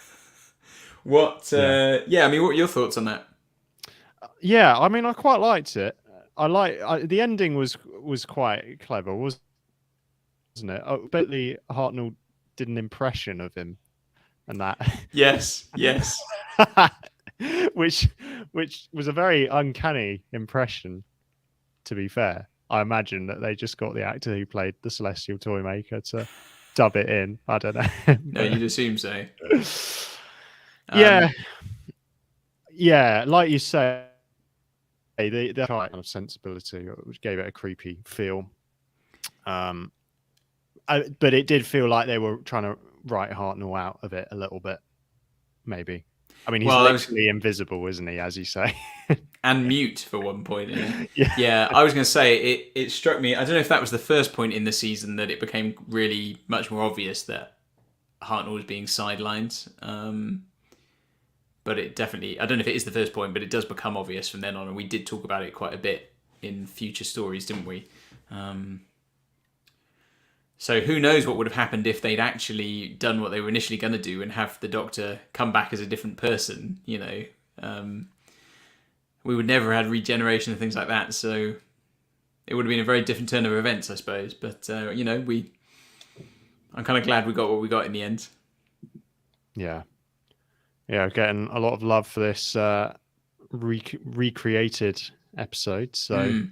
I mean, what are your thoughts on that? Yeah, I mean, I quite liked it. The ending was quite clever, wasn't it? Oh, Bentley Hartnell did an impression of him, and that. Yes. which was a very uncanny impression, to be fair. I imagine that they just got the actor who played the Celestial Toymaker to dub it in. I don't know. No, you'd assume so. Yeah, like you say, the kind of sensibility which gave it a creepy feel. But it did feel like they were trying to write Hartnell out of it a little bit, maybe. I mean, he's literally invisible, isn't he, as you say? And mute for one point. Yeah. Yeah, I was going to say, it struck me, I don't know if that was the first point in the season that it became really much more obvious that Hartnell was being sidelined. But it definitely, I don't know if it is the first point, but it does become obvious from then on. And we did talk about it quite a bit in future stories, didn't we? So who knows what would have happened if they'd actually done what they were initially going to do and have the Doctor come back as a different person, you know. We would never have had regeneration and things like that. So it would have been a very different turn of events, I suppose. But, you know, I'm kind of glad we got what we got in the end. Yeah. Yeah, getting a lot of love for this recreated episode. So,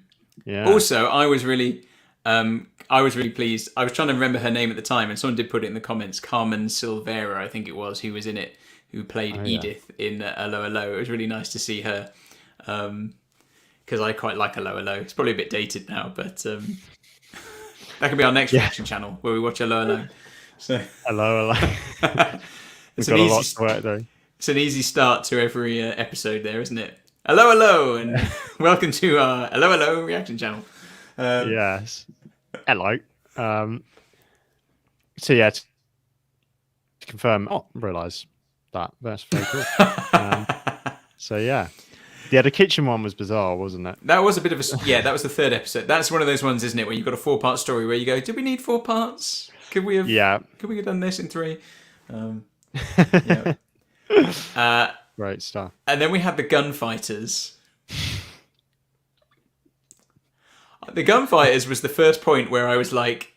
yeah. Also, I was really pleased. I was trying to remember her name at the time, and someone did put it in the comments. Carmen Silvera, I think it was, who was in it, who played Edith in Hello Hello. It was really nice to see her, because I quite like Hello Hello. It's probably a bit dated now, but that could be our next reaction channel where we watch Hello Hello. So Hello Hello. We've got a lot to work though. It's an easy start to every episode there, isn't it? Hello, hello, and welcome to our Hello, hello reaction channel. Yes. Hello. So yeah, to confirm. Oh, realise that. That's very cool. So yeah. Yeah, the kitchen one was bizarre, wasn't it? That was a bit of a... Yeah, that was the third episode. That's one of those ones, isn't it, where you've got a 4-part story where you go, did we need 4 parts? Could we have done this in 3? Yeah. Great stuff. And then we had the gunfighters. The gunfighters was the first point where I was like,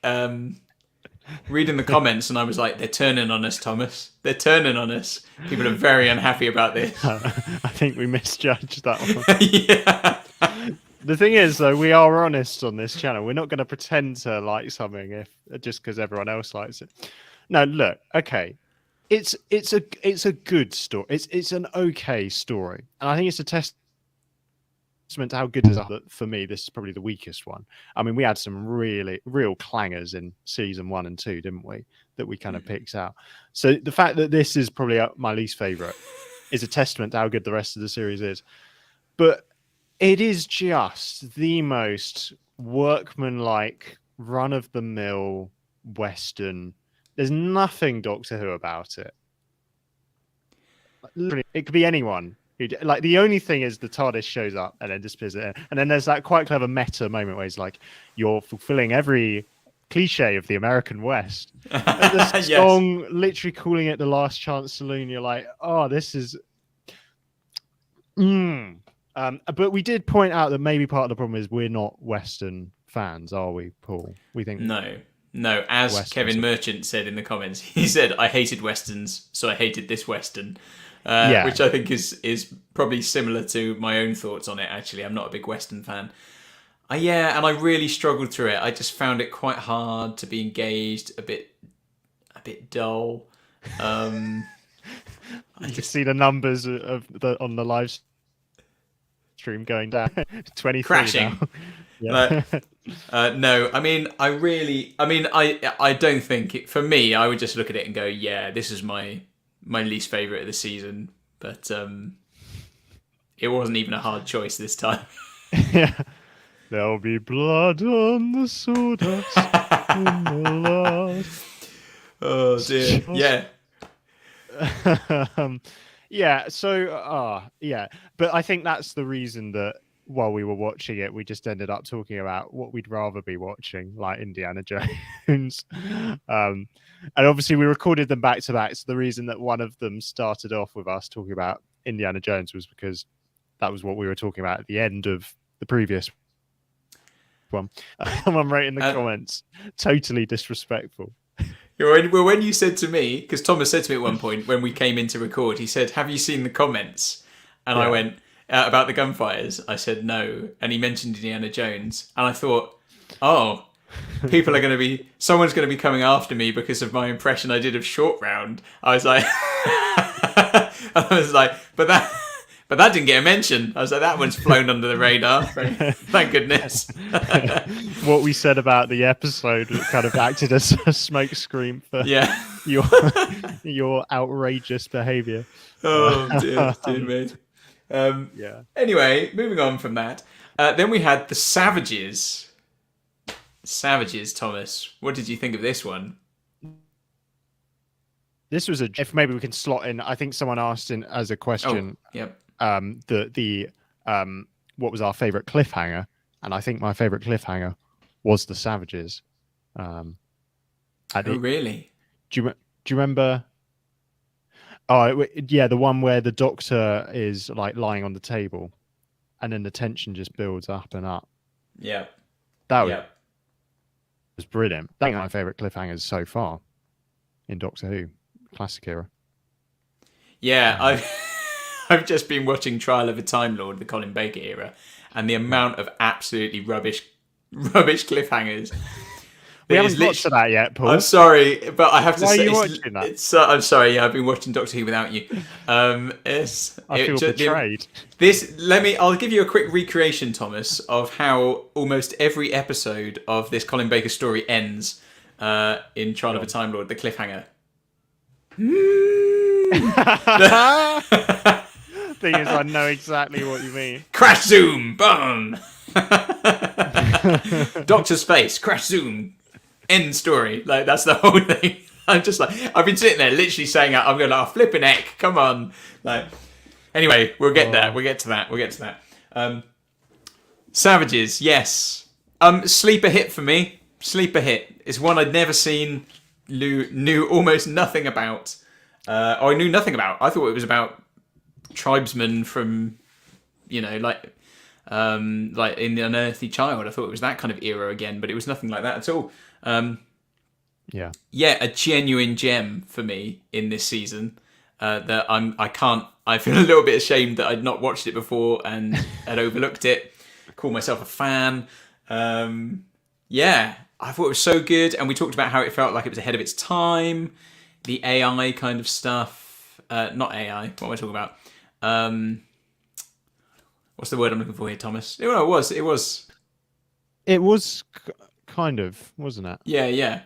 reading the comments, and I was like, they're turning on us, Thomas. They're turning on us. People are very unhappy about this. I think we misjudged that one. Yeah. The thing is, though, we are honest on this channel. We're not going to pretend to like something just because everyone else likes it. No, look, okay. It's a good story. It's an okay story, and I think it's a testament to how good it is. For me, this is probably the weakest one. I mean, we had some real clangers in season 1 and 2, didn't we? That we kind of picked out. So the fact that this is probably my least favorite is a testament to how good the rest of the series is. But it is just the most workmanlike, run-of-the-mill Western. There's nothing Doctor Who about it. Literally, it could be anyone. Like, the only thing is the TARDIS shows up and then disappears. And then there's that quite clever meta moment where he's like, "You're fulfilling every cliche of the American West." And the song, literally calling it "The Last Chance Saloon." You're like, "Oh, this is." But we did point out that maybe part of the problem is we're not Western fans, are we, Paul? We think no. As Westerns. Kevin Merchant said in the comments, he said, "I hated Westerns, so I hated this Western." Which I think is probably similar to my own thoughts on it, actually. I'm not a big Western fan. And I really struggled through it. I just found it quite hard to be engaged, a bit dull. You can see the numbers on the live stream going down. 23 crashing. Now. Yeah. No, I mean, I don't think for me, I would just look at it and go, yeah, this is my least favourite of the season, but it wasn't even a hard choice this time. Yeah. There'll be blood on the sawdust in the last. Oh dear. Yeah. But I think that's the reason that while we were watching it, we just ended up talking about what we'd rather be watching, like Indiana Jones. And obviously we recorded them back to back. So the reason that one of them started off with us talking about Indiana Jones was because that was what we were talking about at the end of the previous one. Someone wrote in the comments, totally disrespectful. Well, when you said to me, because Thomas said to me at one point when we came in to record, he said, "Have you seen the comments?" And I went, about the gunfighters. I said no. And he mentioned Indiana Jones. And I thought, oh, someone's going to be coming after me because of my impression I did of Short Round. I was like, but that didn't get a mention. I was like, that one's flown under the radar. Thank goodness. What we said about the episode kind of acted as a smoke screen for your your outrageous behaviour. Oh dear me. Yeah. Anyway, moving on from that. Then we had the Savages. Savages, Thomas. What did you think of this one? This was if maybe we can slot in. I think someone asked in as a question. Yep. The what was our favourite cliffhanger? And I think my favourite cliffhanger was the Savages. Really? Do you remember? Oh, yeah, the one where the Doctor is like lying on the table, and then the tension just builds up and up. Yeah. That was brilliant. I think my favourite cliffhangers so far in Doctor Who, classic era. Yeah, I've just been watching Trial of a Time Lord, the Colin Baker era, and the amount of absolutely rubbish cliffhangers. We haven't got to that yet, Paul. I'm sorry, but I have to say, are you watching that? I'm sorry. Yeah, I've been watching Doctor Who without you. I feel betrayed. I'll give you a quick recreation, Thomas, of how almost every episode of this Colin Baker story ends in Trial of a Time Lord, the cliffhanger. Thing is, I know exactly what you mean. Crash zoom, boom. Doctor's face, crash zoom. End story. Like, that's the whole thing. I'm just like, I've been sitting there literally saying, I'm going, flipping heck, come on. Like, anyway, we'll get there. We'll get to that. Savages, yes. Sleeper hit for me. Sleeper hit. It's one I'd never seen, knew almost nothing about. I knew nothing about. I thought it was about tribesmen from, like in the Unearthly Child. I thought it was that kind of era again, but it was nothing like that at all. Yeah, a genuine gem for me in this season. That I feel a little bit ashamed that I'd not watched it before and had overlooked it. Call myself a fan. I thought it was so good, and we talked about how it felt like it was ahead of its time. The AI kind of stuff. Not AI. What am I talking about? What's the word I'm looking for here, Thomas? It was kind of, wasn't it? Yeah.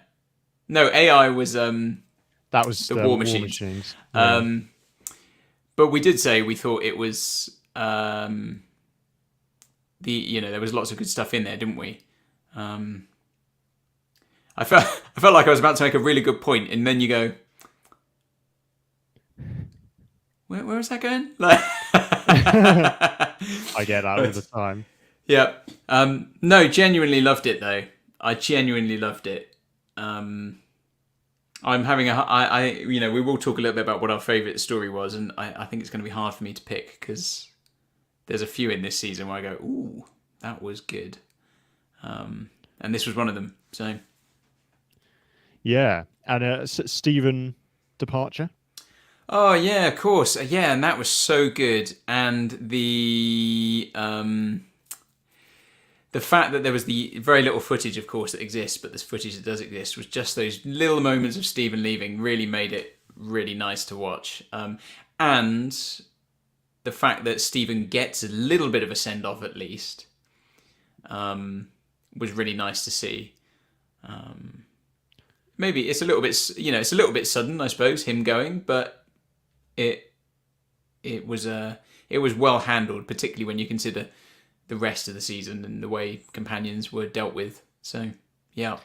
No, AI was that was the War Machines. Yeah. But we did say we thought it was there was lots of good stuff in there, didn't we? I felt like I was about to make a really good point, and then you go, where is that going? Like, I get that all the time. Yeah. No, genuinely loved it though. I genuinely loved it. I'm having we will talk a little bit about what our favourite story was, and I think it's going to be hard for me to pick because there's a few in this season where I go, ooh, that was good. And this was one of them. So. Yeah. And Stephen departure. Oh yeah, of course. Yeah, and that was so good. And the fact that there was the very little footage, of course, that exists, but this footage that does exist was just those little moments of Stephen leaving really made it really nice to watch. And the fact that Stephen gets a little bit of a send off at least was really nice to see. Maybe it's a little bit, it's a little bit sudden, I suppose, him going, but it was well handled, particularly when you consider the rest of the season and the way companions were dealt with. So, yeah.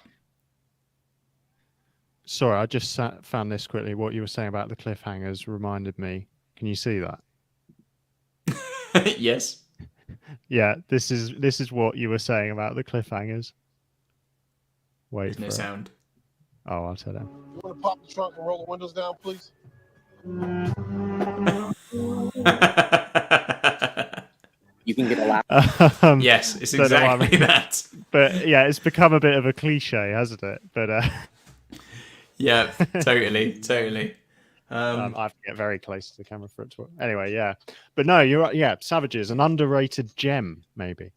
Sorry, I just found this quickly. What you were saying about the cliffhangers reminded me. Can you see that? Yes. Yeah, this is what you were saying about the cliffhangers. Wait. There's no sound. Oh, I'll tell them. You want to pop the trunk and roll the windows down, please? You can get a laugh. Yes, it's exactly that. But yeah, it's become a bit of a cliche, hasn't it? But yeah, totally. I have to get very close to the camera for it to work. Anyway, yeah. But no, you're right. Yeah, Savages, an underrated gem, maybe.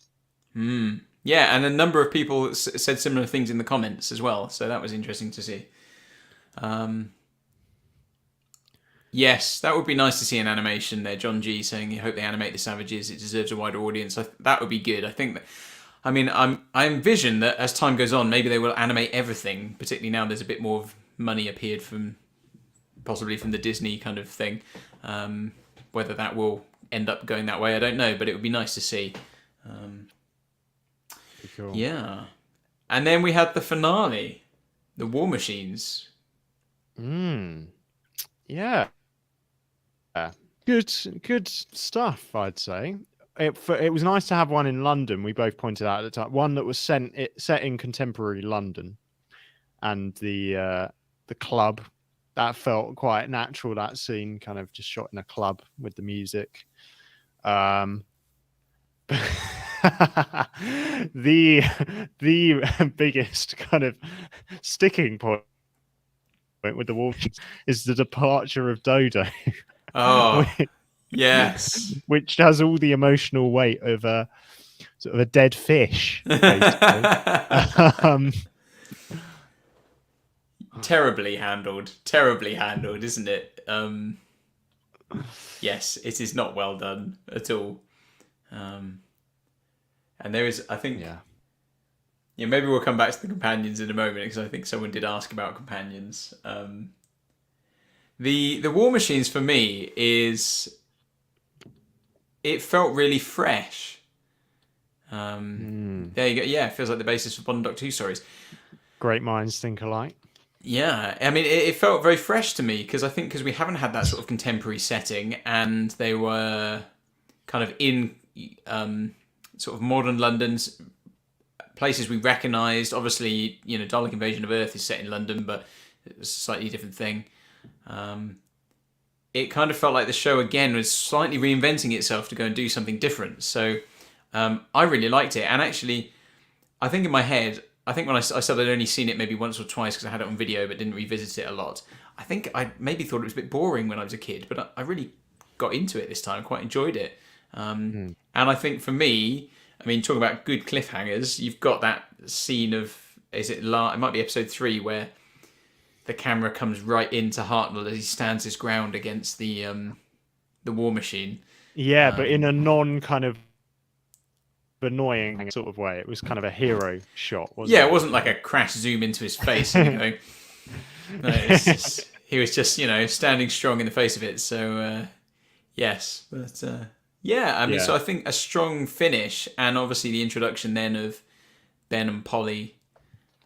Yeah, and a number of people said similar things in the comments as well, so that was interesting to see. Yes, that would be nice to see an animation there. John G saying, "I hope they animate the Savages. It deserves a wider audience." That would be good. I think that, I envision that as time goes on, maybe they will animate everything. Particularly now, there's a bit more of money appeared from possibly from the Disney kind of thing. Whether that will end up going that way, I don't know, but it would be nice to see. Cool. Yeah. And then we had the finale, the War Machines. Yeah. Good stuff, I'd say. It was nice to have one in London. We both pointed out at the time, one that was set in contemporary London, and the club that felt quite natural. That scene, kind of just shot in a club with the music. The biggest kind of sticking point with the Wolf is the departure of Dodo. Oh, yes. Which has all the emotional weight of a sort of a dead fish, basically. Terribly handled, isn't it? Yes, it is not well done at all. And there is, I think, maybe we'll come back to the companions in a moment, because I think someone did ask about companions. The War Machines for me it felt really fresh. There you go. Yeah, it feels like the basis for modern Doctor Who stories. Great minds think alike. Yeah, I mean, it felt very fresh to me, because I think we haven't had that sort of contemporary setting, and they were kind of in sort of modern London's places we recognised. Obviously, Dalek Invasion of Earth is set in London, but it was a slightly different thing. It kind of felt like the show again was slightly reinventing itself to go and do something different. So I really liked it, and actually, I think in my head, I think when I said I'd only seen it maybe once or twice because I had it on video but didn't revisit it a lot, I think I maybe thought it was a bit boring when I was a kid, but I really got into it this time, quite enjoyed it. And I think for me, I mean, talking about good cliffhangers, you've got that scene of, it might be episode 3, where the camera comes right into Hartnell as he stands his ground against the War Machine. Yeah, but in a non kind of annoying sort of way. It was kind of a hero shot, wasn't it? Yeah, it wasn't like a crash zoom into his face and going. No, he was just standing strong in the face of it. So yes, but yeah, I mean, so I think a strong finish, and obviously the introduction then of Ben and Polly.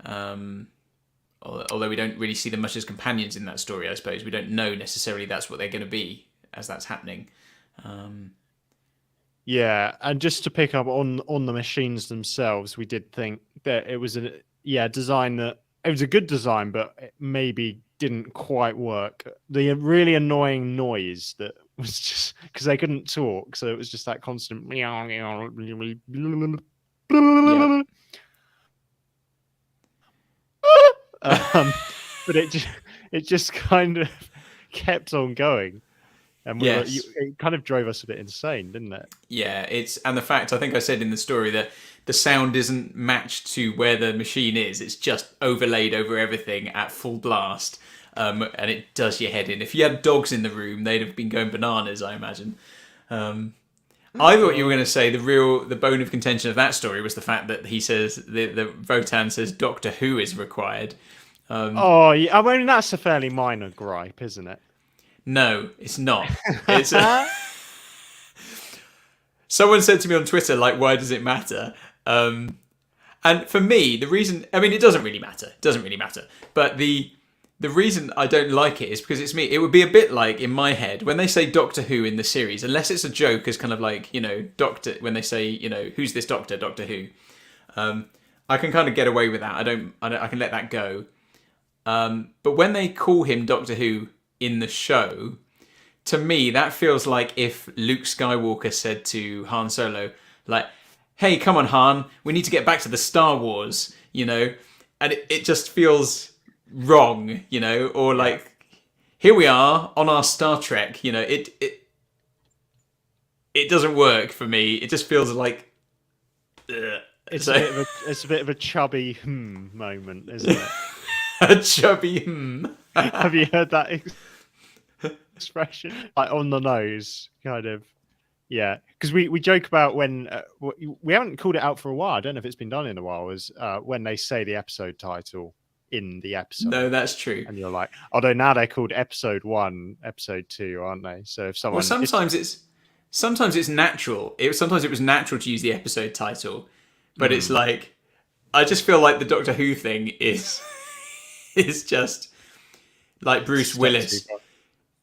Although we don't really see them much as companions in that story, I suppose we don't know necessarily that's what they're going to be as that's happening. Yeah, and just to pick up on the machines themselves, we did think that it was a design that it was a good design, but it maybe didn't quite work. The really annoying noise that was just because they couldn't talk, so it was just that constant. But it just kind of kept on going. And it kind of drove us a bit insane, didn't it? Yeah, and the fact, I think I said in the story that the sound isn't matched to where the machine is. It's just overlaid over everything at full blast. And it does your head in. If you had dogs in the room, they'd have been going bananas, I imagine. I thought you were going to say the bone of contention of that story was the fact that he says, the Votan says Doctor Who is required. I mean, that's a fairly minor gripe, isn't it? No, it's not. It's someone said to me on Twitter, like, why does it matter? And for me, the reason, I mean, it doesn't really matter. It doesn't really matter. But the reason I don't like it is because it's me. It would be a bit like, in my head, when they say Doctor Who in the series, unless it's a joke as kind of like, Doctor, when they say, who's this Doctor, Doctor Who? I can kind of get away with that. I can let that go. But when they call him Doctor Who in the show, to me that feels like if Luke Skywalker said to Han Solo, like, hey, come on Han, we need to get back to the Star Wars, and it just feels wrong, or like, here we are on our Star Trek, it doesn't work for me. It just feels like it's a bit of a chubby moment, isn't it? A chubby Have you heard that expression? Like, on the nose, kind of. Yeah, because we joke about when we haven't called it out for a while. I don't know if it's been done in a while. Is when they say the episode title in the episode. No, that's true. And you're like, although now they're called episode 1, episode 2, aren't they? So if someone, Well, sometimes it's natural. Sometimes it was natural to use the episode title, but it's like, I just feel like the Doctor Who thing is is just like Bruce Willis.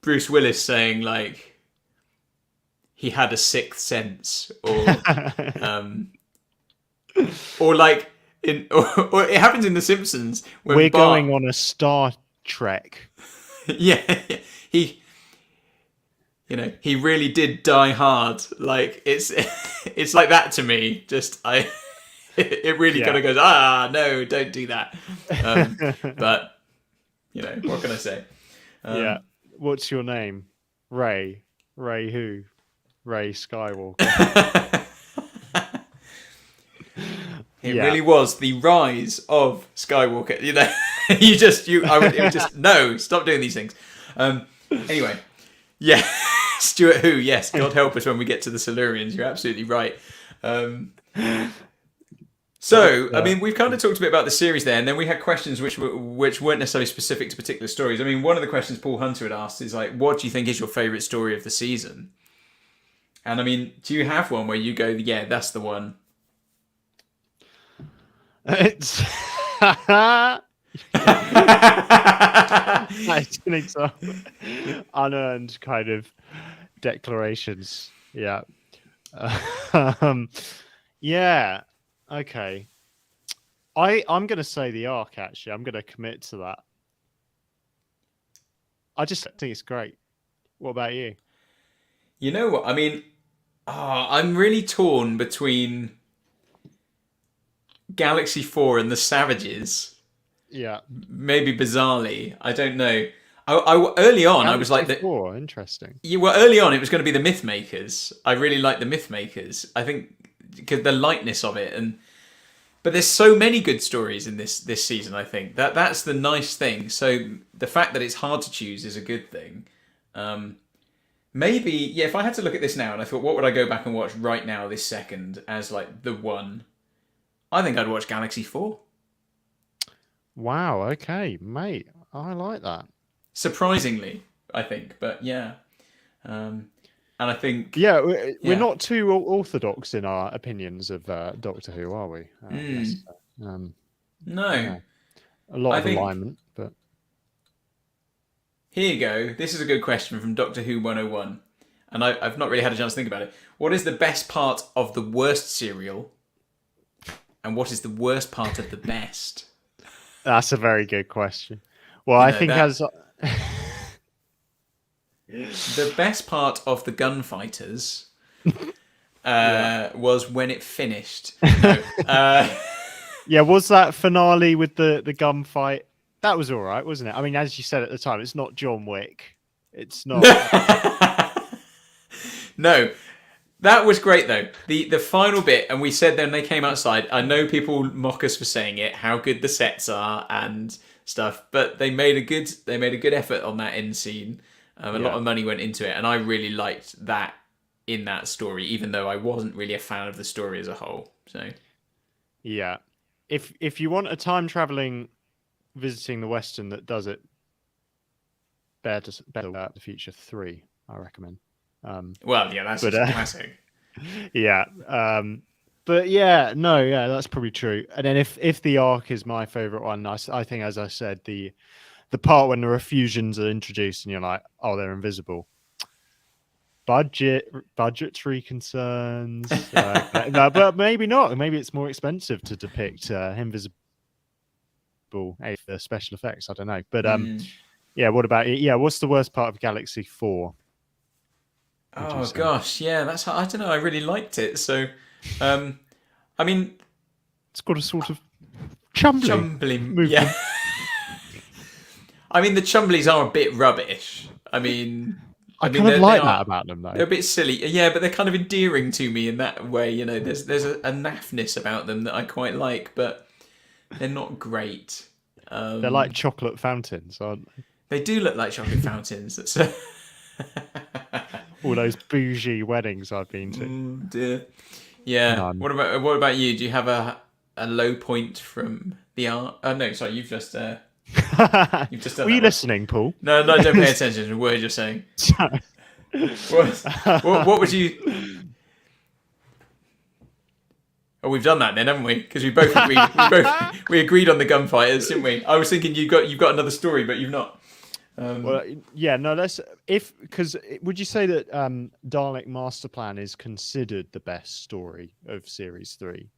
Bruce Willis saying like he had a sixth sense, or like or it happens in The Simpsons when we're Bart, going on a Star Trek. yeah, he really did die hard. Like it's like that to me. Just it really kind of goes, no, don't do that. But what can I say? Yeah. What's your name? Ray. Ray who? Ray Skywalker. It really was the rise of Skywalker. It would just no, stop doing these things. Anyway, yeah, Stuart Who? Yes, God help us when we get to the Silurians. You're absolutely right. So, I mean, we've kind of talked a bit about the series there, and then we had questions which weren't necessarily specific to particular stories. I mean, one of the questions Paul Hunter had asked is like, what do you think is your favourite story of the season? And I mean, do you have one where you go, yeah, that's the one? It's that's an example. Unearned kind of declarations. Yeah. Yeah. Okay. I'm going to say the arc, actually. I'm going to commit to that. I just think it's great. What about you? You know what? I mean, I'm really torn between Galaxy 4 and the Savages. Yeah. Maybe bizarrely. I don't know. I early on, I was like... Interesting. Yeah, well, early on, it was going to be the Mythmakers. I really like the Mythmakers. I think because the lightness of it, but there's so many good stories in this season. I think that's the nice thing. So the fact that it's hard to choose is a good thing. Maybe, yeah. If I had to look at this now, and I thought, what would I go back and watch right now, this second, as like the one? I think I'd watch Galaxy 4. Wow. Okay, mate. I like that. Surprisingly, I think, but yeah. And I think... Yeah, we're not too orthodox in our opinions of Doctor Who, are we? No. Yeah. A lot of alignment, but... Here you go. This is a good question from Doctor Who 101. And I've not really had a chance to think about it. What is the best part of the worst serial? And what is the worst part of the best? That's a very good question. Well, I think as... The best part of the Gunfighters was when it finished. No. Yeah, was that finale with the gunfight? That was all right, wasn't it? I mean, as you said at the time, it's not John Wick. It's not. No, that was great though. The final bit, and we said then they came outside. I know people mock us for saying it, how good the sets are and stuff, but they made a good effort on that end scene. A lot of money went into it, and I really liked that in that story, even though I wasn't really a fan of the story as a whole. So, yeah, if you want a time traveling visiting the Western that does it better, The Future 3, I recommend. Well, yeah, that's just a classic. Yeah, but yeah, no, yeah, that's probably true. And then if the arc is my favorite one, I think, as I said, the part when the refusions are introduced and you're like, oh, they're invisible. Budgetary concerns. No, but maybe not. Maybe it's more expensive to depict invisible special effects. I don't know. But yeah, what about it? Yeah, what's the worst part of Galaxy 4? Oh gosh, yeah, that's I don't know. I really liked it. So, I mean, it's got a sort of chumbly movement. Yeah. I mean, the Chumblies are a bit rubbish. I mean, I kind of like that about them, though. They're a bit silly, yeah, but they're kind of endearing to me in that way. You know, there's a naffness about them that I quite like, but they're not great. They're like chocolate fountains, aren't they? They do look like chocolate fountains. That's all those bougie weddings I've been to. Dear. Yeah. None. What about you? Do you have a low point from the art. Oh no, sorry, you've just done Were you that. listening, Paul? No, don't pay attention to the word you're saying. What would you? Oh, we've done that then, haven't we? Because we both agreed. We agreed on the gunfighters, didn't we? I was thinking you've got another story, but you've not. Well, yeah, no. Because would you say that Dalek Master Plan is considered the best story of Series 3?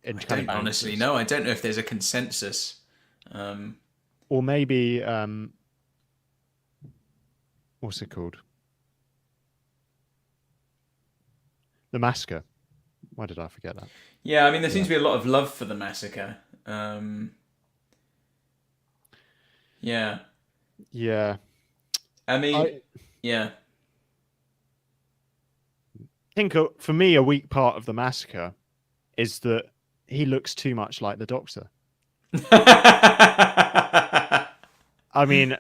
I don't honestly know. I don't know if there's a consensus. Or maybe what's it called? The Massacre. Why did I forget that? Yeah, I mean, there seems to be a lot of love for the Massacre. Yeah. Yeah. I mean, yeah. I think for me, a weak part of the Massacre is that he looks too much like the Doctor. I mean,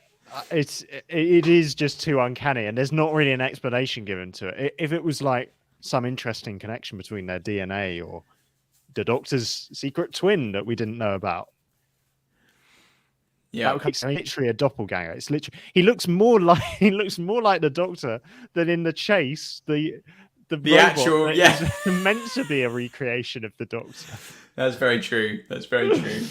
it is just too uncanny, and there's not really an explanation given to it. If it was like some interesting connection between their DNA or the Doctor's secret twin that we didn't know about, yeah, it's literally a doppelganger. It's literally he looks more like the Doctor than in the chase. The actual is meant to be a recreation of the Doctor. That's very true. That's very true.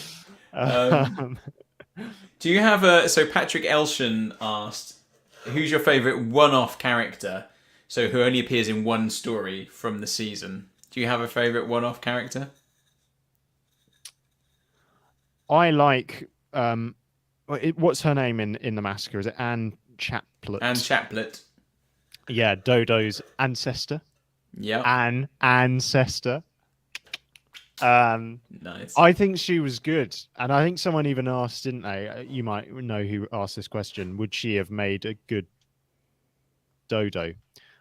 Do you have so Patrick Elshan asked, who's your favourite one-off character? So who only appears in one story from the season? Do you have a favourite one-off character? I like what's her name in the Massacre? Is it Anne Chaplet? Anne Chaplet. Yeah, Dodo's ancestor. Yeah. Anne ancestor. Nice. I think she was good, and I think someone even asked, didn't they? You might know who asked this question. Would she have made a good Dodo?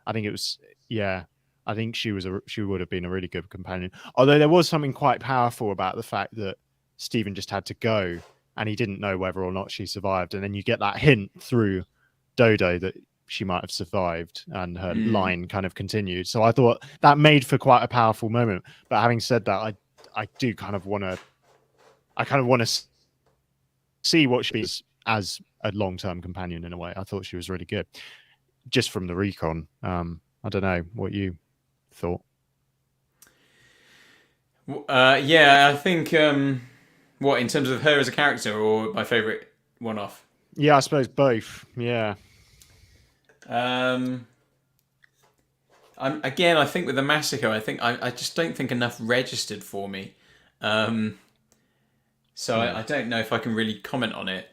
I think it was. Yeah, I think she would have been a really good companion. Although there was something quite powerful about the fact that Stephen just had to go, and he didn't know whether or not she survived, and then you get that hint through Dodo that she might have survived, and her line kind of continued. So I thought that made for quite a powerful moment. But having said that, I do kind of want to see what she is as a long-term companion in a way. I thought she was really good, just from the recon. I don't know what you thought. Yeah, I think what in terms of her as a character or my favourite one-off. Yeah, I suppose both. Yeah. I think with the Massacre, I just don't think enough registered for me. So I don't know if I can really comment on it.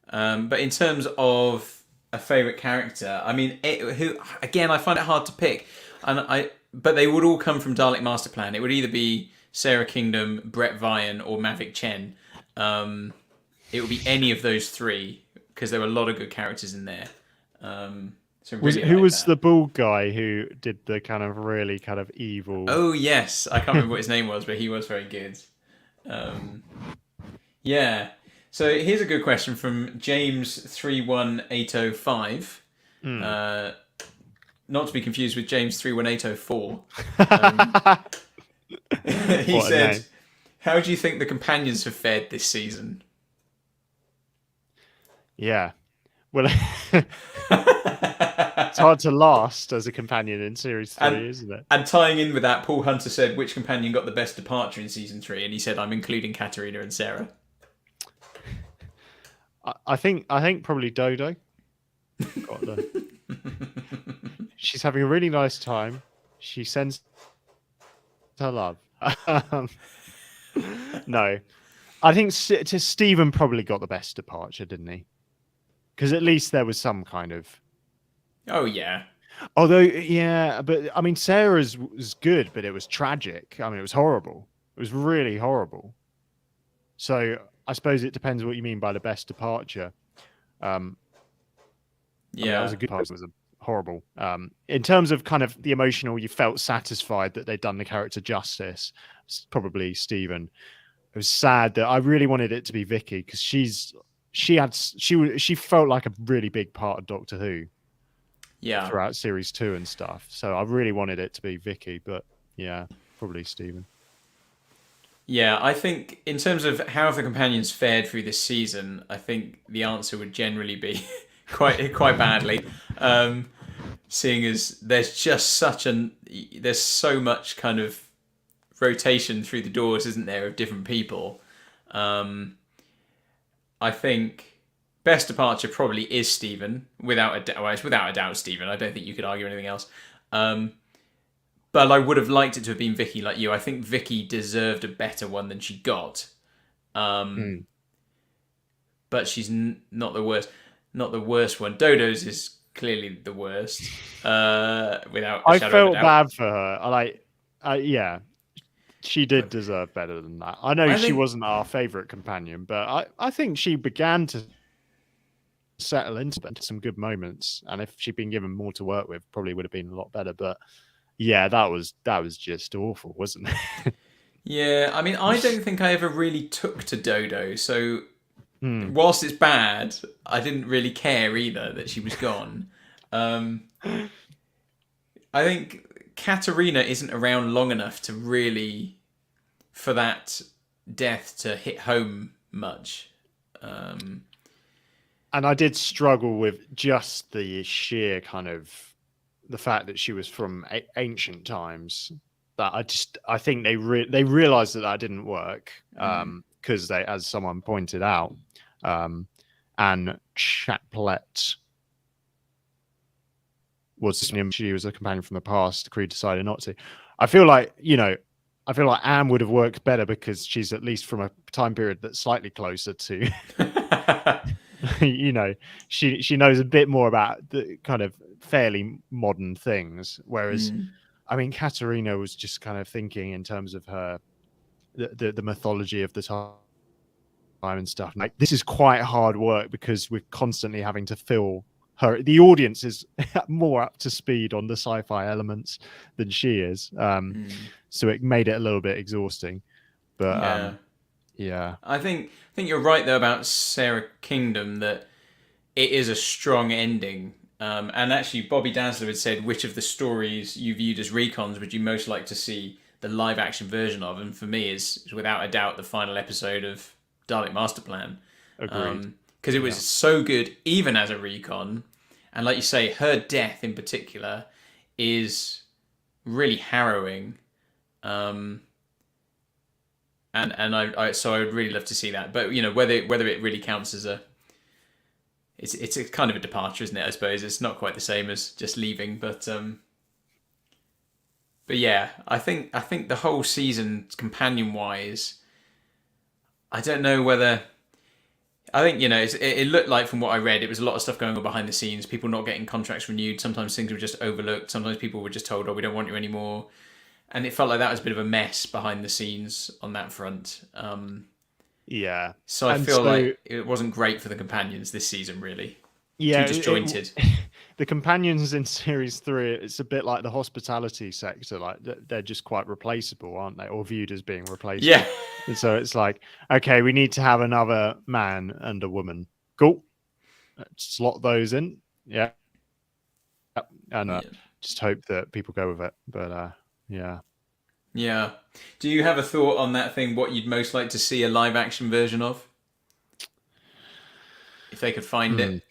But in terms of a favourite character, I mean, I find it hard to pick, but they would all come from Dalek Master Plan. It would either be Sarah Kingdom, Brett Vian, or Mavic Chen. It would be any of those three because there were a lot of good characters in there. So really who was the bald guy who did the kind of really kind of evil? Oh yes, I can't remember what his name was, but he was very good. Yeah. So here's a good question from James 31805. Not to be confused with James 31804. He said, "How do you think the companions have fared this season?" Yeah. Well, it's hard to last as a companion in Series 3, isn't it? And tying in with that, Paul Hunter said, which companion got the best departure in Season 3? And he said, I'm including Katerina and Sarah. I think probably Dodo. She's having a really nice time. She sends her love. No. I think Stephen probably got the best departure, didn't he? Because at least there was some kind of... Oh, yeah. Although, yeah, but I mean, Sarah's was good, but it was tragic. I mean, it was horrible. It was really horrible. So I suppose it depends what you mean by the best departure. Yeah, I mean, that was a good part. It was a horrible. In terms of kind of the emotional, you felt satisfied that they'd done the character justice. It's probably Stephen. It was sad that I really wanted it to be Vicky because she felt like a really big part of Doctor Who. Yeah. Throughout Series 2 and stuff. So I really wanted it to be Vicky, but yeah, probably Stephen. Yeah, I think in terms of how have the companions fared through this season, I think the answer would generally be quite badly. Seeing as there's so much kind of rotation through the doors, isn't there, of different people. I think best departure probably is Stephen, without a doubt. Well, it's without a doubt Stephen. I don't think you could argue anything else. But I would have liked it to have been Vicky, like you. I think Vicky deserved a better one than she got. But she's not the worst. Not the worst one. Dodo's is clearly the worst. Without a I shadow felt of a doubt. bad for her. Yeah, she did deserve better than that. I know she wasn't our favorite companion, but I think she began to settle into some good moments. And if she'd been given more to work with, probably would have been a lot better. But yeah, that was just awful, wasn't it? Yeah, I mean, I don't think I ever really took to Dodo, so whilst it's bad, I didn't really care either that she was gone. I think Katerina isn't around long enough to really, for that death to hit home much. And I did struggle with just the sheer kind of the fact that she was from ancient times. That I think they realized that didn't work because they, as someone pointed out, and Chaplet she was a companion from the past. The crew decided not to. I feel like Anne would have worked better because she's at least from a time period that's slightly closer to. She knows a bit more about the kind of fairly modern things, whereas I mean Katerina was just kind of thinking in terms of her the mythology of the time and stuff. Like, this is quite hard work because we're constantly having to fill the audience is more up to speed on the sci-fi elements than she is, so it made it a little bit exhausting. But yeah. I think you're right though about Sarah Kingdom, that it is a strong ending. And actually, Bobby Dazzler had said, which of the stories you viewed as recons would you most like to see the live action version of? And for me, is without a doubt the final episode of Dalek Master Plan. Agreed. Because it was so good, even as a recon. And like you say, her death in particular is really harrowing. And so I would really love to see that. But whether it really counts as it's a kind of a departure, isn't it? I suppose it's not quite the same as just leaving, but yeah, I think the whole season, companion wise, I don't know whether. I think it looked like, from what I read, it was a lot of stuff going on behind the scenes. People not getting contracts renewed. Sometimes things were just overlooked. Sometimes people were just told, "Oh, we don't want you anymore." And it felt like that was a bit of a mess behind the scenes on that front. Yeah. So I feel like it wasn't great for the companions this season, really. Yeah. Too disjointed. The companions in series 3, it's a bit like the hospitality sector. Like, they're just quite replaceable, aren't they? Or viewed as being replaceable. Yeah. And so it's like, okay, we need to have another man and a woman. Cool. Slot those in. Yeah. And just hope that people go with it. But yeah. Yeah. Do you have a thought on that thing, what you'd most like to see a live action version of? If they could find it.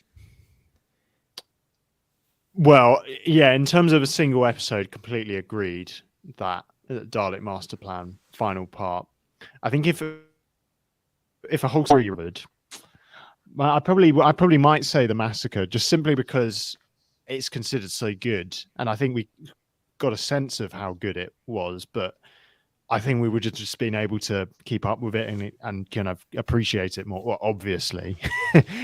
Well, yeah, in terms of a single episode, completely agreed that Dalek Master Plan final part. I think if a whole story would, I probably might say The Massacre, just simply because it's considered so good, and I think we got a sense of how good it was, but I think we would have just been able to keep up with it and kind of appreciate it more, well, obviously,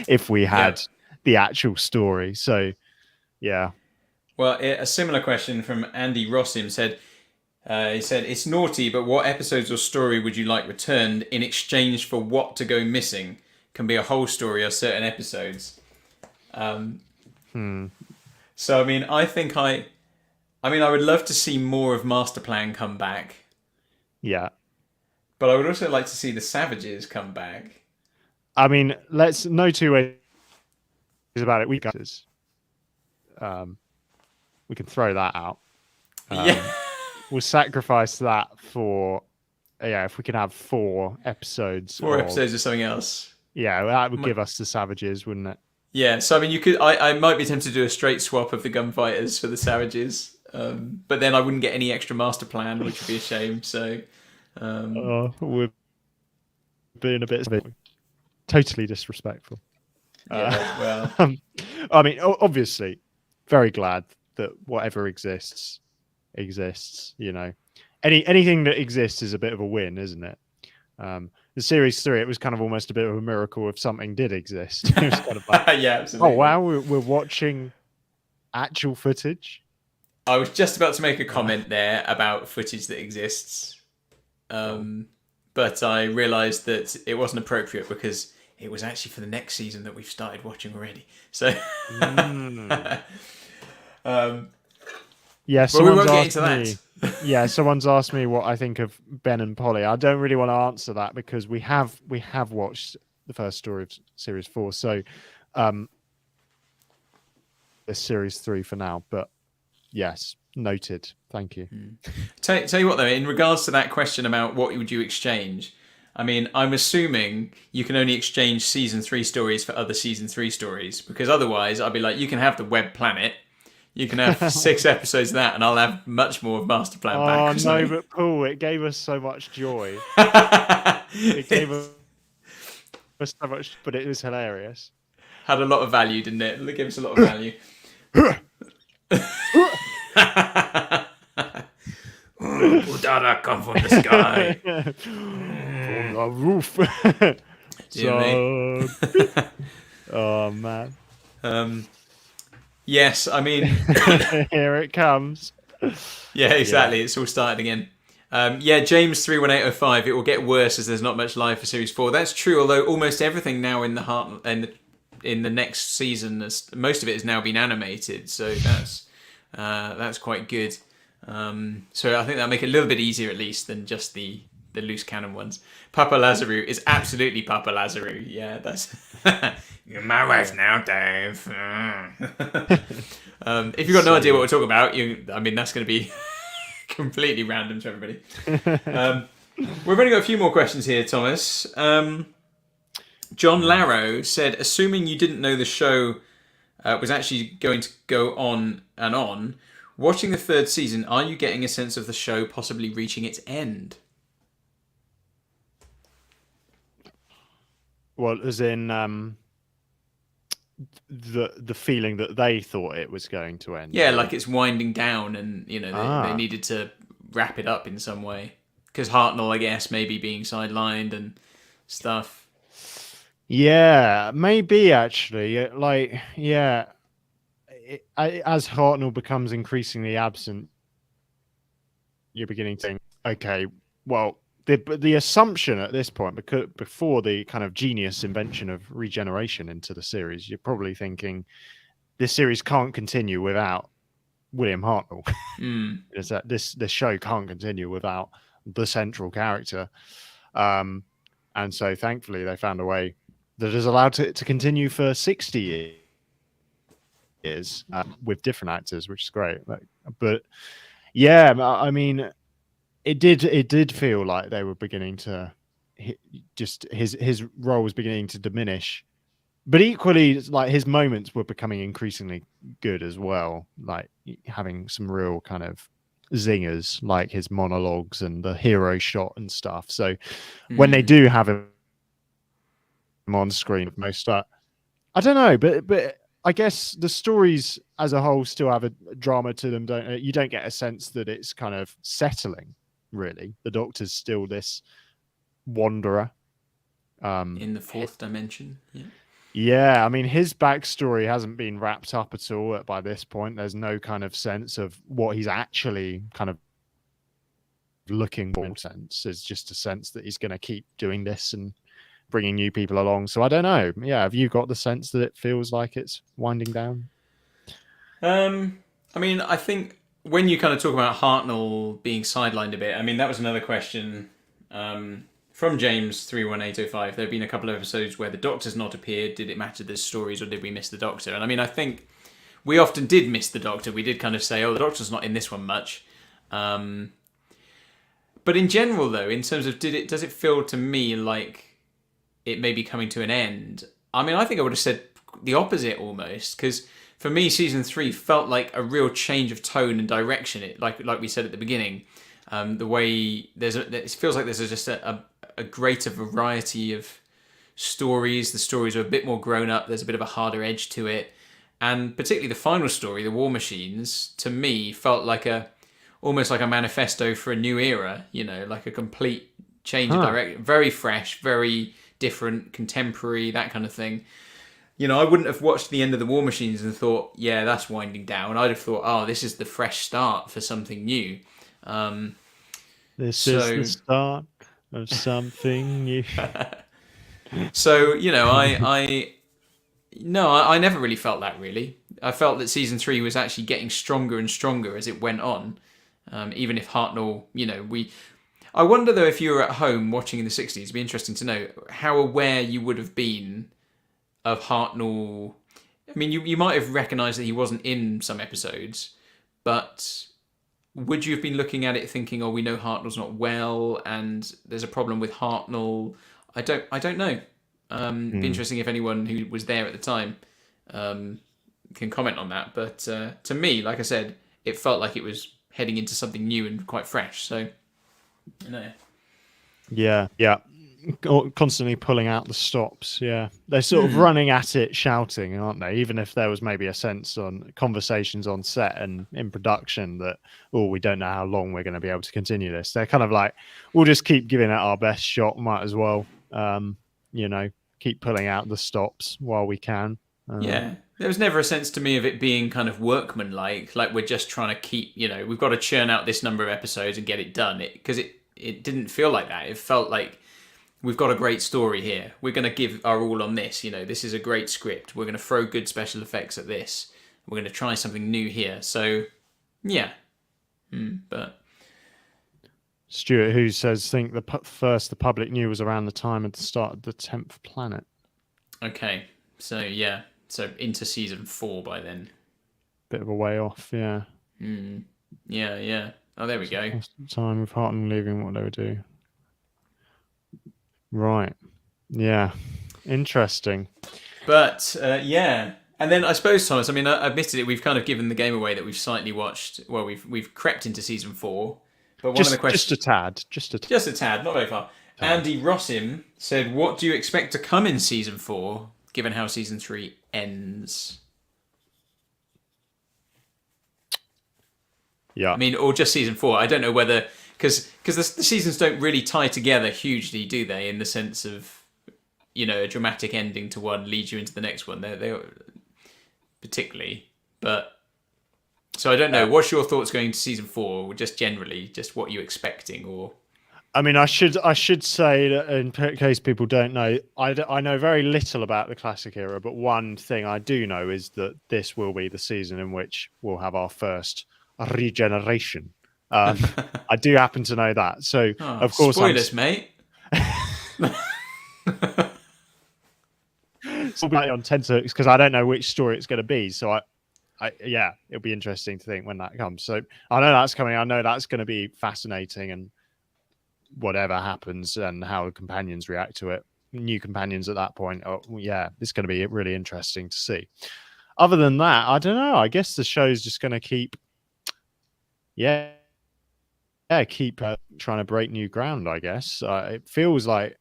if we had the actual story. So, yeah. Well, a similar question from Andy Rossim said, he said, it's naughty, but what episodes or story would you like returned in exchange for what to go missing? Can be a whole story or certain episodes. So, I mean, I would love to see more of Master Plan come back. Yeah. But I would also like to see the Savages come back. I mean, let's no two ways about it. We can throw that out. Yeah. We'll sacrifice that for yeah, if we could have 4 episodes. 4 episodes of something else. Yeah, that would give us the Savages, wouldn't it? Yeah, so I mean, you could. I might be tempted to do a straight swap of the gunfighters for the Savages, but then I wouldn't get any extra master plan, which would be a shame. So, we're being a bit totally disrespectful. yeah, well, I mean, obviously, very glad that whatever exists. You know, anything that exists is a bit of a win, isn't it? The series 3, it was kind of almost a bit of a miracle if something did exist. It was kind of like, yeah, absolutely. oh wow, we're watching actual footage. I was just about to make a comment there about footage that exists, but I realised that it wasn't appropriate because it was actually for the next season that we've started watching already. So, yeah, but we won't get into that. Yeah, someone's asked me what I think of Ben and Polly. I don't really want to answer that because we have watched the first story of series 4. So, it's series 3 for now. But yes, noted. Thank you. Tell you what though, in regards to that question about what would you exchange, I mean, I'm assuming you can only exchange season 3 stories for other season 3 stories, because otherwise I'd be like, you can have the web planet. You can have 6 episodes of that, and I'll have much more of Master Plan back. Oh, no, but Paul, it gave us so much joy. It gave us so much, but it was hilarious. Had a lot of value, didn't it? It gave us a lot of value. Udara come from the sky. From the roof. Oh, man. Yes, I mean... Here it comes. Yeah, exactly. Yeah. It's all started again. Yeah, James 31805. It will get worse as there's not much live for Series 4. That's true, although almost everything now in the in the next season, most of it has now been animated, so that's quite good. So I think that'll make it a little bit easier at least than just the loose cannon ones. Papa Lazarou is absolutely Papa Lazarou. Yeah, that's you're my wife now, Dave. If you've got no idea what we're talking about, I mean that's going to be completely random to everybody. We've only got a few more questions here, Thomas. John Larrow said, assuming you didn't know the show was actually going to go on and on, watching the 3rd season, are you getting a sense of the show possibly reaching its end? Well, as in the feeling that they thought it was going to end. Yeah, like it's winding down, and they needed to wrap it up in some way because Hartnell, I guess, maybe being sidelined and stuff. Yeah, maybe actually. As Hartnell becomes increasingly absent, you're beginning to think, okay, well, the assumption at this point, because before the kind of genius invention of regeneration into the series, you're probably thinking this series can't continue without William Hartnell. Is that this show can't continue without the central character, and so thankfully they found a way that is allowed to continue for 60 years with different actors, which is great. But yeah, I mean, it did feel like they were beginning to just his role was beginning to diminish, but equally, like his moments were becoming increasingly good as well, like having some real kind of zingers, like his monologues and the hero shot and stuff. So when they do have him on screen, most I don't know, but I guess the stories as a whole still have a drama to them. You don't get a sense that it's kind of settling. Really, the Doctor's still this wanderer in the 4th dimension. Yeah, I mean, his backstory hasn't been wrapped up at all by this point. There's no kind of sense of what he's actually kind of looking for. Sense is just a sense that he's going to keep doing this and bringing new people along. So I don't know. Yeah, have you got the sense that it feels like it's winding down? I mean, I think when you kind of talk about Hartnell being sidelined a bit, I mean, that was another question from James 31805. There have been a couple of episodes where the Doctor's not appeared. Did it matter the stories, or did we miss the Doctor? And I mean, I think we often did miss the Doctor. We did kind of say, oh, the Doctor's not in this one much. But in general, though, in terms of does it feel to me like it may be coming to an end? I mean, I think I would have said the opposite almost, because for me, season 3 felt like a real change of tone and direction. It like we said at the beginning, the way it feels like there's just a greater variety of stories. The stories are a bit more grown up. There's a bit of a harder edge to it, and particularly the final story, the War Machines, to me felt like almost like a manifesto for a new era. You know, like a complete change of direction, very fresh, very different, contemporary, that kind of thing. You know, I wouldn't have watched the end of the War Machines and thought, yeah, that's winding down. I'd have thought, oh, this is the fresh start for something new. This is the start of something new. So, you know, I never really felt that, really. I felt that season 3 was actually getting stronger and stronger as it went on. Even if Hartnell, you know, I wonder, though, if you were at home watching in the 60s, it'd be interesting to know how aware you would have been of Hartnell. I mean, you might have recognised that he wasn't in some episodes, but would you have been looking at it thinking, oh, we know Hartnell's not well and there's a problem with Hartnell? I don't know. It'd be interesting if anyone who was there at the time can comment on that. But to me, like I said, it felt like it was heading into something new and quite fresh. So, you know. Yeah. Constantly pulling out the stops. Yeah, they're sort of running at it, shouting, aren't they? Even if there was maybe a sense on conversations on set and in production that, oh, we don't know how long we're going to be able to continue this. They're kind of like, we'll just keep giving it our best shot. Might as well, you know, keep pulling out the stops while we can. Yeah, there was never a sense to me of it being kind of workmanlike, like we're just trying to keep, you know, we've got to churn out this number of episodes and get it done. Because it didn't feel like that. It felt like, we've got a great story here. We're going to give our all on this. You know, this is a great script. We're going to throw good special effects at this. We're going to try something new here. So, yeah. But Stuart, who says, think the public knew was around the time of the start of the 10th planet. Okay. So, yeah. So, into season 4 by then. Bit of a way off, yeah. Yeah. Oh, there we go. Time with Hartnell leaving, what they would do. Right. Yeah. Interesting. But yeah. And then I suppose, Thomas, I mean, I admitted it, we've kind of given the game away that we've slightly watched, well, we've crept into season 4. But one of the questions... Just a tad, not very far. Andy Rossim said, what do you expect to come in season 4, given how season 3 ends? Yeah. I mean, or just season 4. I don't know whether... Because the seasons don't really tie together hugely, do they? In the sense of, you know, a dramatic ending to one leads you into the next one. They particularly, but so I don't know. What's your thoughts going to season 4, or just generally, just what you're expecting? Or I mean, I should say that in case people don't know, I know very little about the classic era, but one thing I do know is that this will be the season in which we'll have our first regeneration. I do happen to know that. So, of course, spoilers, mate. It's on tenterhooks because I don't know which story it's going to be. So, yeah, it'll be interesting to think when that comes. So, I know that's coming. I know that's going to be fascinating, and whatever happens and how the companions react to it, new companions at that point. Oh, yeah, it's going to be really interesting to see. Other than that, I don't know. I guess the show's just going to keep. Keep trying to break new ground, I guess. It feels like,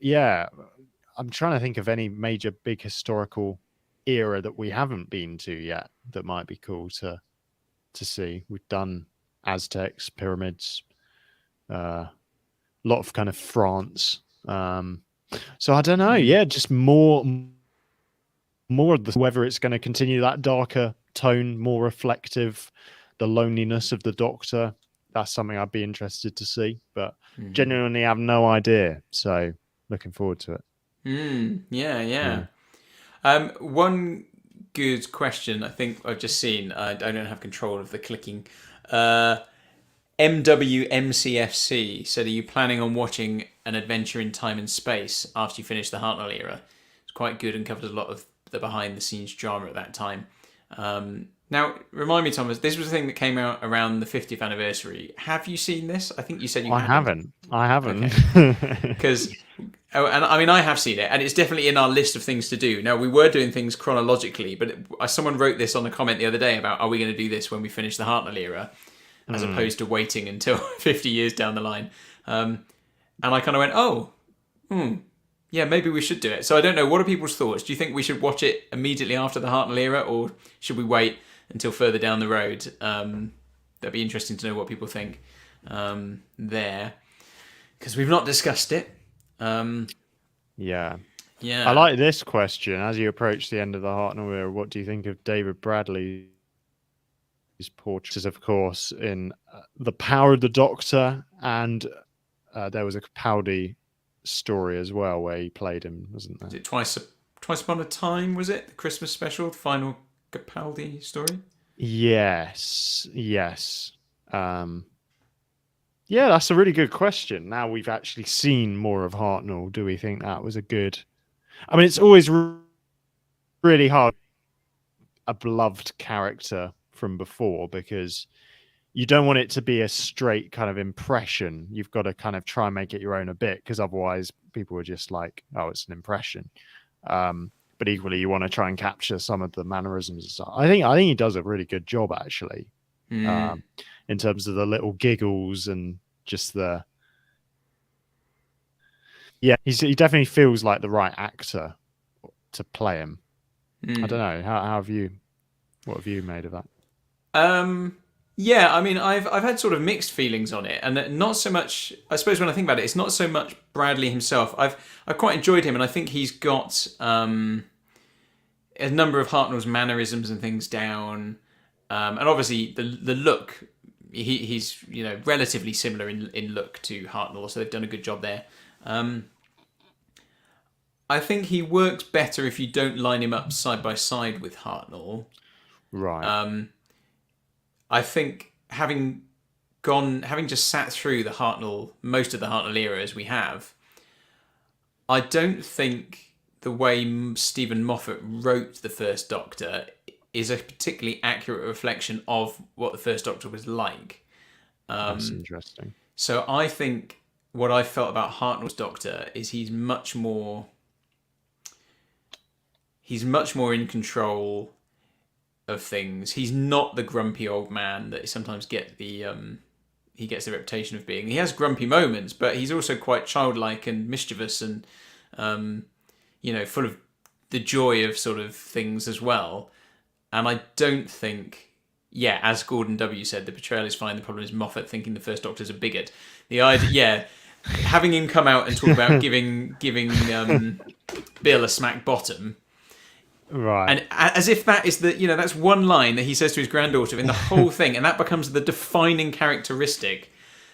I'm trying to think of any major big historical era that we haven't been to yet that might be cool to see. We've done Aztecs, pyramids, a lot of kind of France. So I don't know. Yeah, just more of the, whether it's going to continue that darker tone, more reflective, the loneliness of the Doctor. That's something I'd be interested to see, but genuinely have no idea. So looking forward to it. Yeah. One good question I think I've just seen. I don't have control of the clicking. MWMCFC said, are you planning on watching An Adventure in Time and Space after you finish the Hartnell era? It's quite good and covers a lot of the behind the scenes drama at that time. Now, remind me, Thomas, this was the thing that came out around the 50th anniversary. Have you seen this? I think you said you hadn't. I haven't. Because, and I mean, I have seen it, and it's definitely in our list of things to do. Now, we were doing things chronologically, but someone wrote this on a comment the other day about, are we going to do this when we finish the Hartnell era, as opposed to waiting until 50 years down the line. And I kind of went, yeah, maybe we should do it. So I don't know. What are people's thoughts? Do you think we should watch it immediately after the Hartnell era, or should we wait until further down the road? That'd be interesting to know what people think there, because we've not discussed it. Yeah. Yeah. I like this question. As you approach the end of the Hartnell era, what do you think of David Bradley's portraits, of course, in The Power of the Doctor, and there was a Capaldi story as well where he played him, wasn't there? Is it Twice Upon a Time, was it? The Christmas special, the final Capaldi story? Yes. Yeah, that's a really good question. Now we've actually seen more of Hartnell, do we think that was a good... I mean, it's always really hard a beloved character from before, because you don't want it to be a straight kind of impression. You've got to kind of try and make it your own a bit, because otherwise people are just like, oh, it's an impression. But equally, you want to try and capture some of the mannerisms and stuff. I think he does a really good job, actually, in terms of the little giggles and just the... Yeah, he definitely feels like the right actor to play him. I don't know. How have you... What have you made of that? Yeah, I mean, I've had sort of mixed feelings on it, and not so much. I suppose when I think about it, it's not so much Bradley himself. I've quite enjoyed him, and I think he's got a number of Hartnell's mannerisms and things down, and obviously the look. He's relatively similar in look to Hartnell, so they've done a good job there. I think he works better if you don't line him up side by side with Hartnell. Right. I think having just sat through most of the Hartnell era as we have, I don't think the way Stephen Moffat wrote the First Doctor is a particularly accurate reflection of what the First Doctor was like. That's interesting. So I think what I felt about Hartnell's Doctor is he's much more in control of things. He's not the grumpy old man that he sometimes gets the reputation of being. He has grumpy moments, but he's also quite childlike and mischievous and full of the joy of sort of things as well. And I don't think, as Gordon W. said, the portrayal is fine. The problem is Moffat thinking the First Doctor's a bigot. The idea, having him come out and talk about giving Bill a smack bottom. Right. And as if that is that's one line that he says to his granddaughter in the whole thing, and that becomes the defining characteristic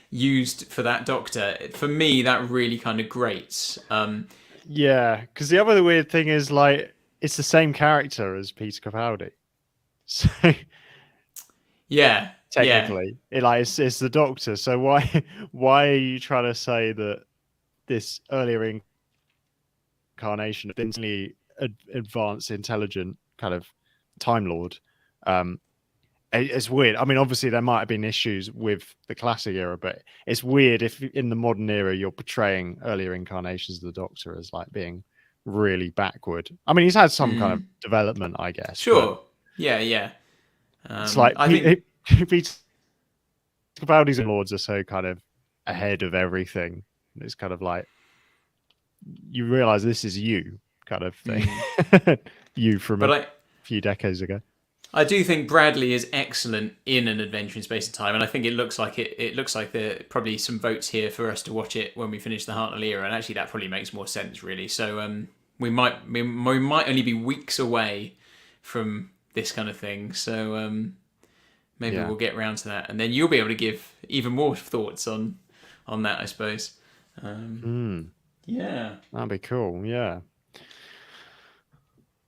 used for that Doctor. For me, that really kind of grates. Yeah, because the other weird thing is, like, it's the same character as Peter Capaldi. So yeah, technically, it's the Doctor. So why are you trying to say that this earlier incarnation of instantly advanced, intelligent kind of Time Lord? It's weird. I mean, obviously there might have been issues with the classic era, but it's weird if in the modern era you're portraying earlier incarnations of the Doctor as like being really backward. I mean, he's had some kind of development, I guess. Sure. Yeah. It's like I think Peter Capaldi's Lords are so kind of ahead of everything. It's kind of like you realize this is you kind of thing. You from a few decades ago. I do think Bradley is excellent in An Adventure in Space and Time, and I think it looks like there are probably some votes here for us to watch it when we finish the Hartnell era, and actually that probably makes more sense, really. So we might only be weeks away from this kind of thing, so maybe we'll get around to that, and then you'll be able to give even more thoughts on that, I suppose. Yeah, that'd be cool. Yeah.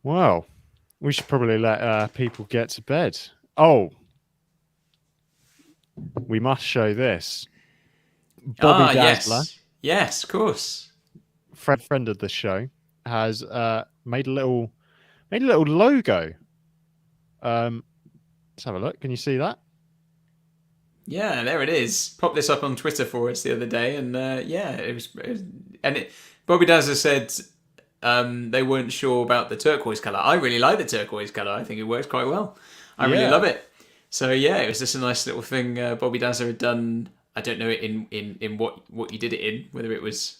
Well, we should probably let people get to bed. Oh, we must show this. Bobby Dazzler, yes, of course. Friend of the show, has made a little logo. Let's have a look. Can you see that? Yeah, there it is. Popped this up on Twitter for us the other day, and it was Bobby Dazzler said they weren't sure about the turquoise colour. I really like the turquoise colour. I think it works quite well. I really love it. So yeah, it was just a nice little thing Bobby Dazzler had done. I don't know in what you did it in, whether it was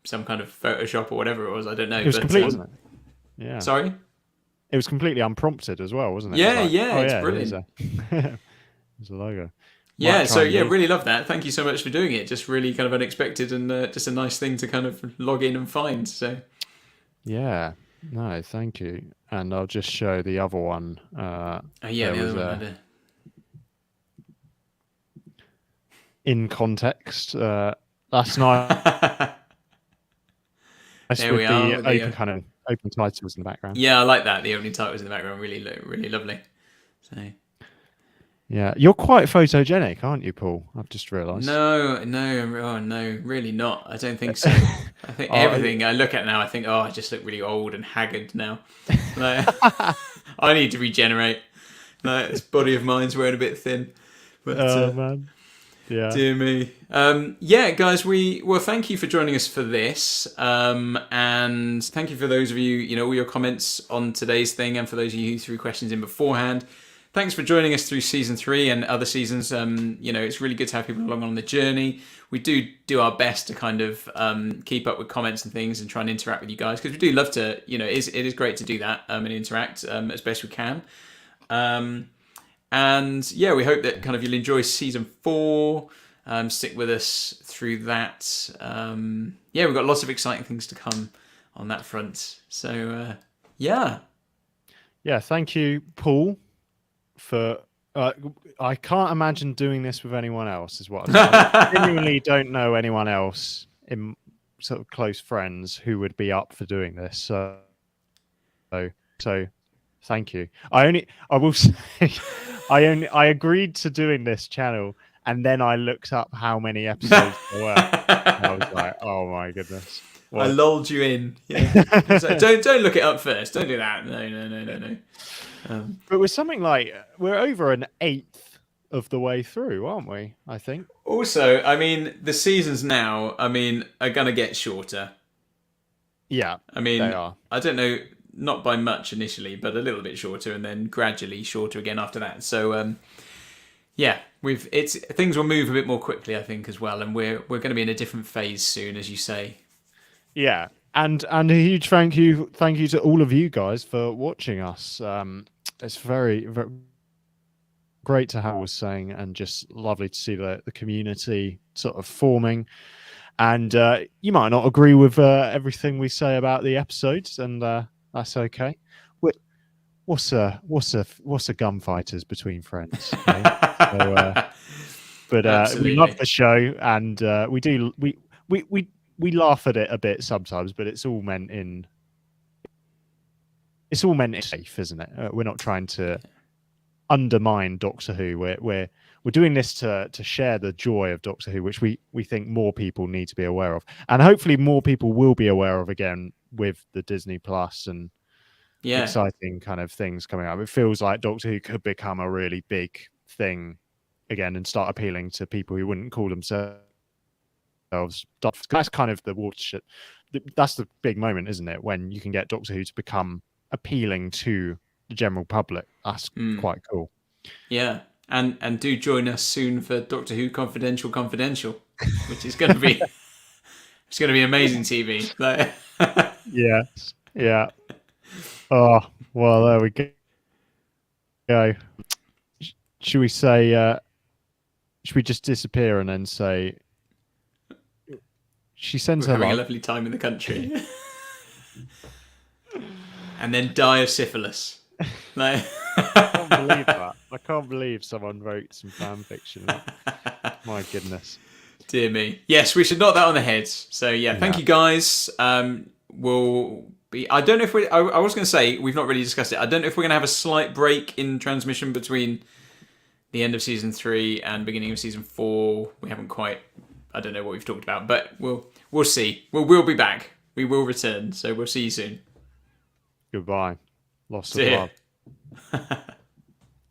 some kind of Photoshop or whatever it was. I don't know. It was complete, wasn't it? Yeah. Sorry? It was completely unprompted as well, wasn't it? Yeah, It's it's brilliant. There's a logo. Yeah, so yeah, really love that. Thank you so much for doing it. Just really kind of unexpected and just a nice thing to kind of log in and find. So yeah, no, thank you. And I'll just show the other one. the other one. In context, that's nice. There with we are. the open titles in the background. Yeah, I like that. The opening titles in the background, really, really lovely. So. Yeah, you're quite photogenic, aren't you, Paul? I've just realised. No, really not. I don't think so. I think everything I look at now, I think, I just look really old and haggard now. Like, I need to regenerate. Like, this body of mine's wearing a bit thin. But, man. Yeah. Dear me. Guys, thank you for joining us for this. And thank you for those of you, all your comments on today's thing, and for those of you who threw questions in beforehand. Thanks for joining us through season 3 and other seasons. It's really good to have people along on the journey. We do our best to kind of keep up with comments and things and try and interact with you guys, because we do love to, it is great to do that and interact as best we can. We hope that kind of you'll enjoy season 4. Stick with us through that. We've got lots of exciting things to come on that front. So, Yeah, thank you, Paul, for... I can't imagine doing this with anyone else, is what I'm saying. I genuinely don't know anyone else in sort of close friends who would be up for doing this. So thank you. I will say, I agreed to doing this channel, and then I looked up how many episodes there were. And I was like, oh my goodness. What? I lulled you in. Yeah. So don't look it up first. Don't do that. No. But with something like, we're over an eighth of the way through, aren't we? I think. Also, the seasons now, are going to get shorter. Yeah, they are. I don't know, not by much initially, but a little bit shorter, and then gradually shorter again after that. So, things will move a bit more quickly, I think, as well, and we're going to be in a different phase soon, as you say. Yeah. And a huge thank you to all of you guys for watching us. It's very, very great to have us saying, and just lovely to see the community sort of forming. And you might not agree with everything we say about the episodes, and that's okay. What's a gunfighters between friends? Okay? But we love the show, and we laugh at it a bit sometimes, but it's all meant in safe, isn't it? We're not trying to undermine Doctor Who. We're doing this to share the joy of Doctor Who, which we think more people need to be aware of, and hopefully more people will be aware of again with the Disney Plus and exciting kind of things coming up. It feels like Doctor Who could become a really big thing again and start appealing to people who wouldn't call themselves. That's kind of the watershed. That's the big moment, isn't it? When you can get Doctor Who to become appealing to the general public. That's quite cool. Yeah, and do join us soon for Doctor Who Confidential, which is going to be it's going to be amazing TV. Yeah. Oh well, there we go. Should we say? Should we just disappear and then say? She sends We're her having love. a lovely time in the country. And then die of syphilis. I can't believe that. I can't believe someone wrote some fan fiction. My goodness. Dear me. Yes, we should knock that on the head. So thank you guys. We'll be. I don't know if I was going to say, we've not really discussed it. I don't know if we're going to have a slight break in transmission between the end of season 3 and beginning of season 4. We haven't quite. I don't know what we've talked about, but we'll see. We'll be back. We will return. So we'll see you soon. Goodbye. Lots of love.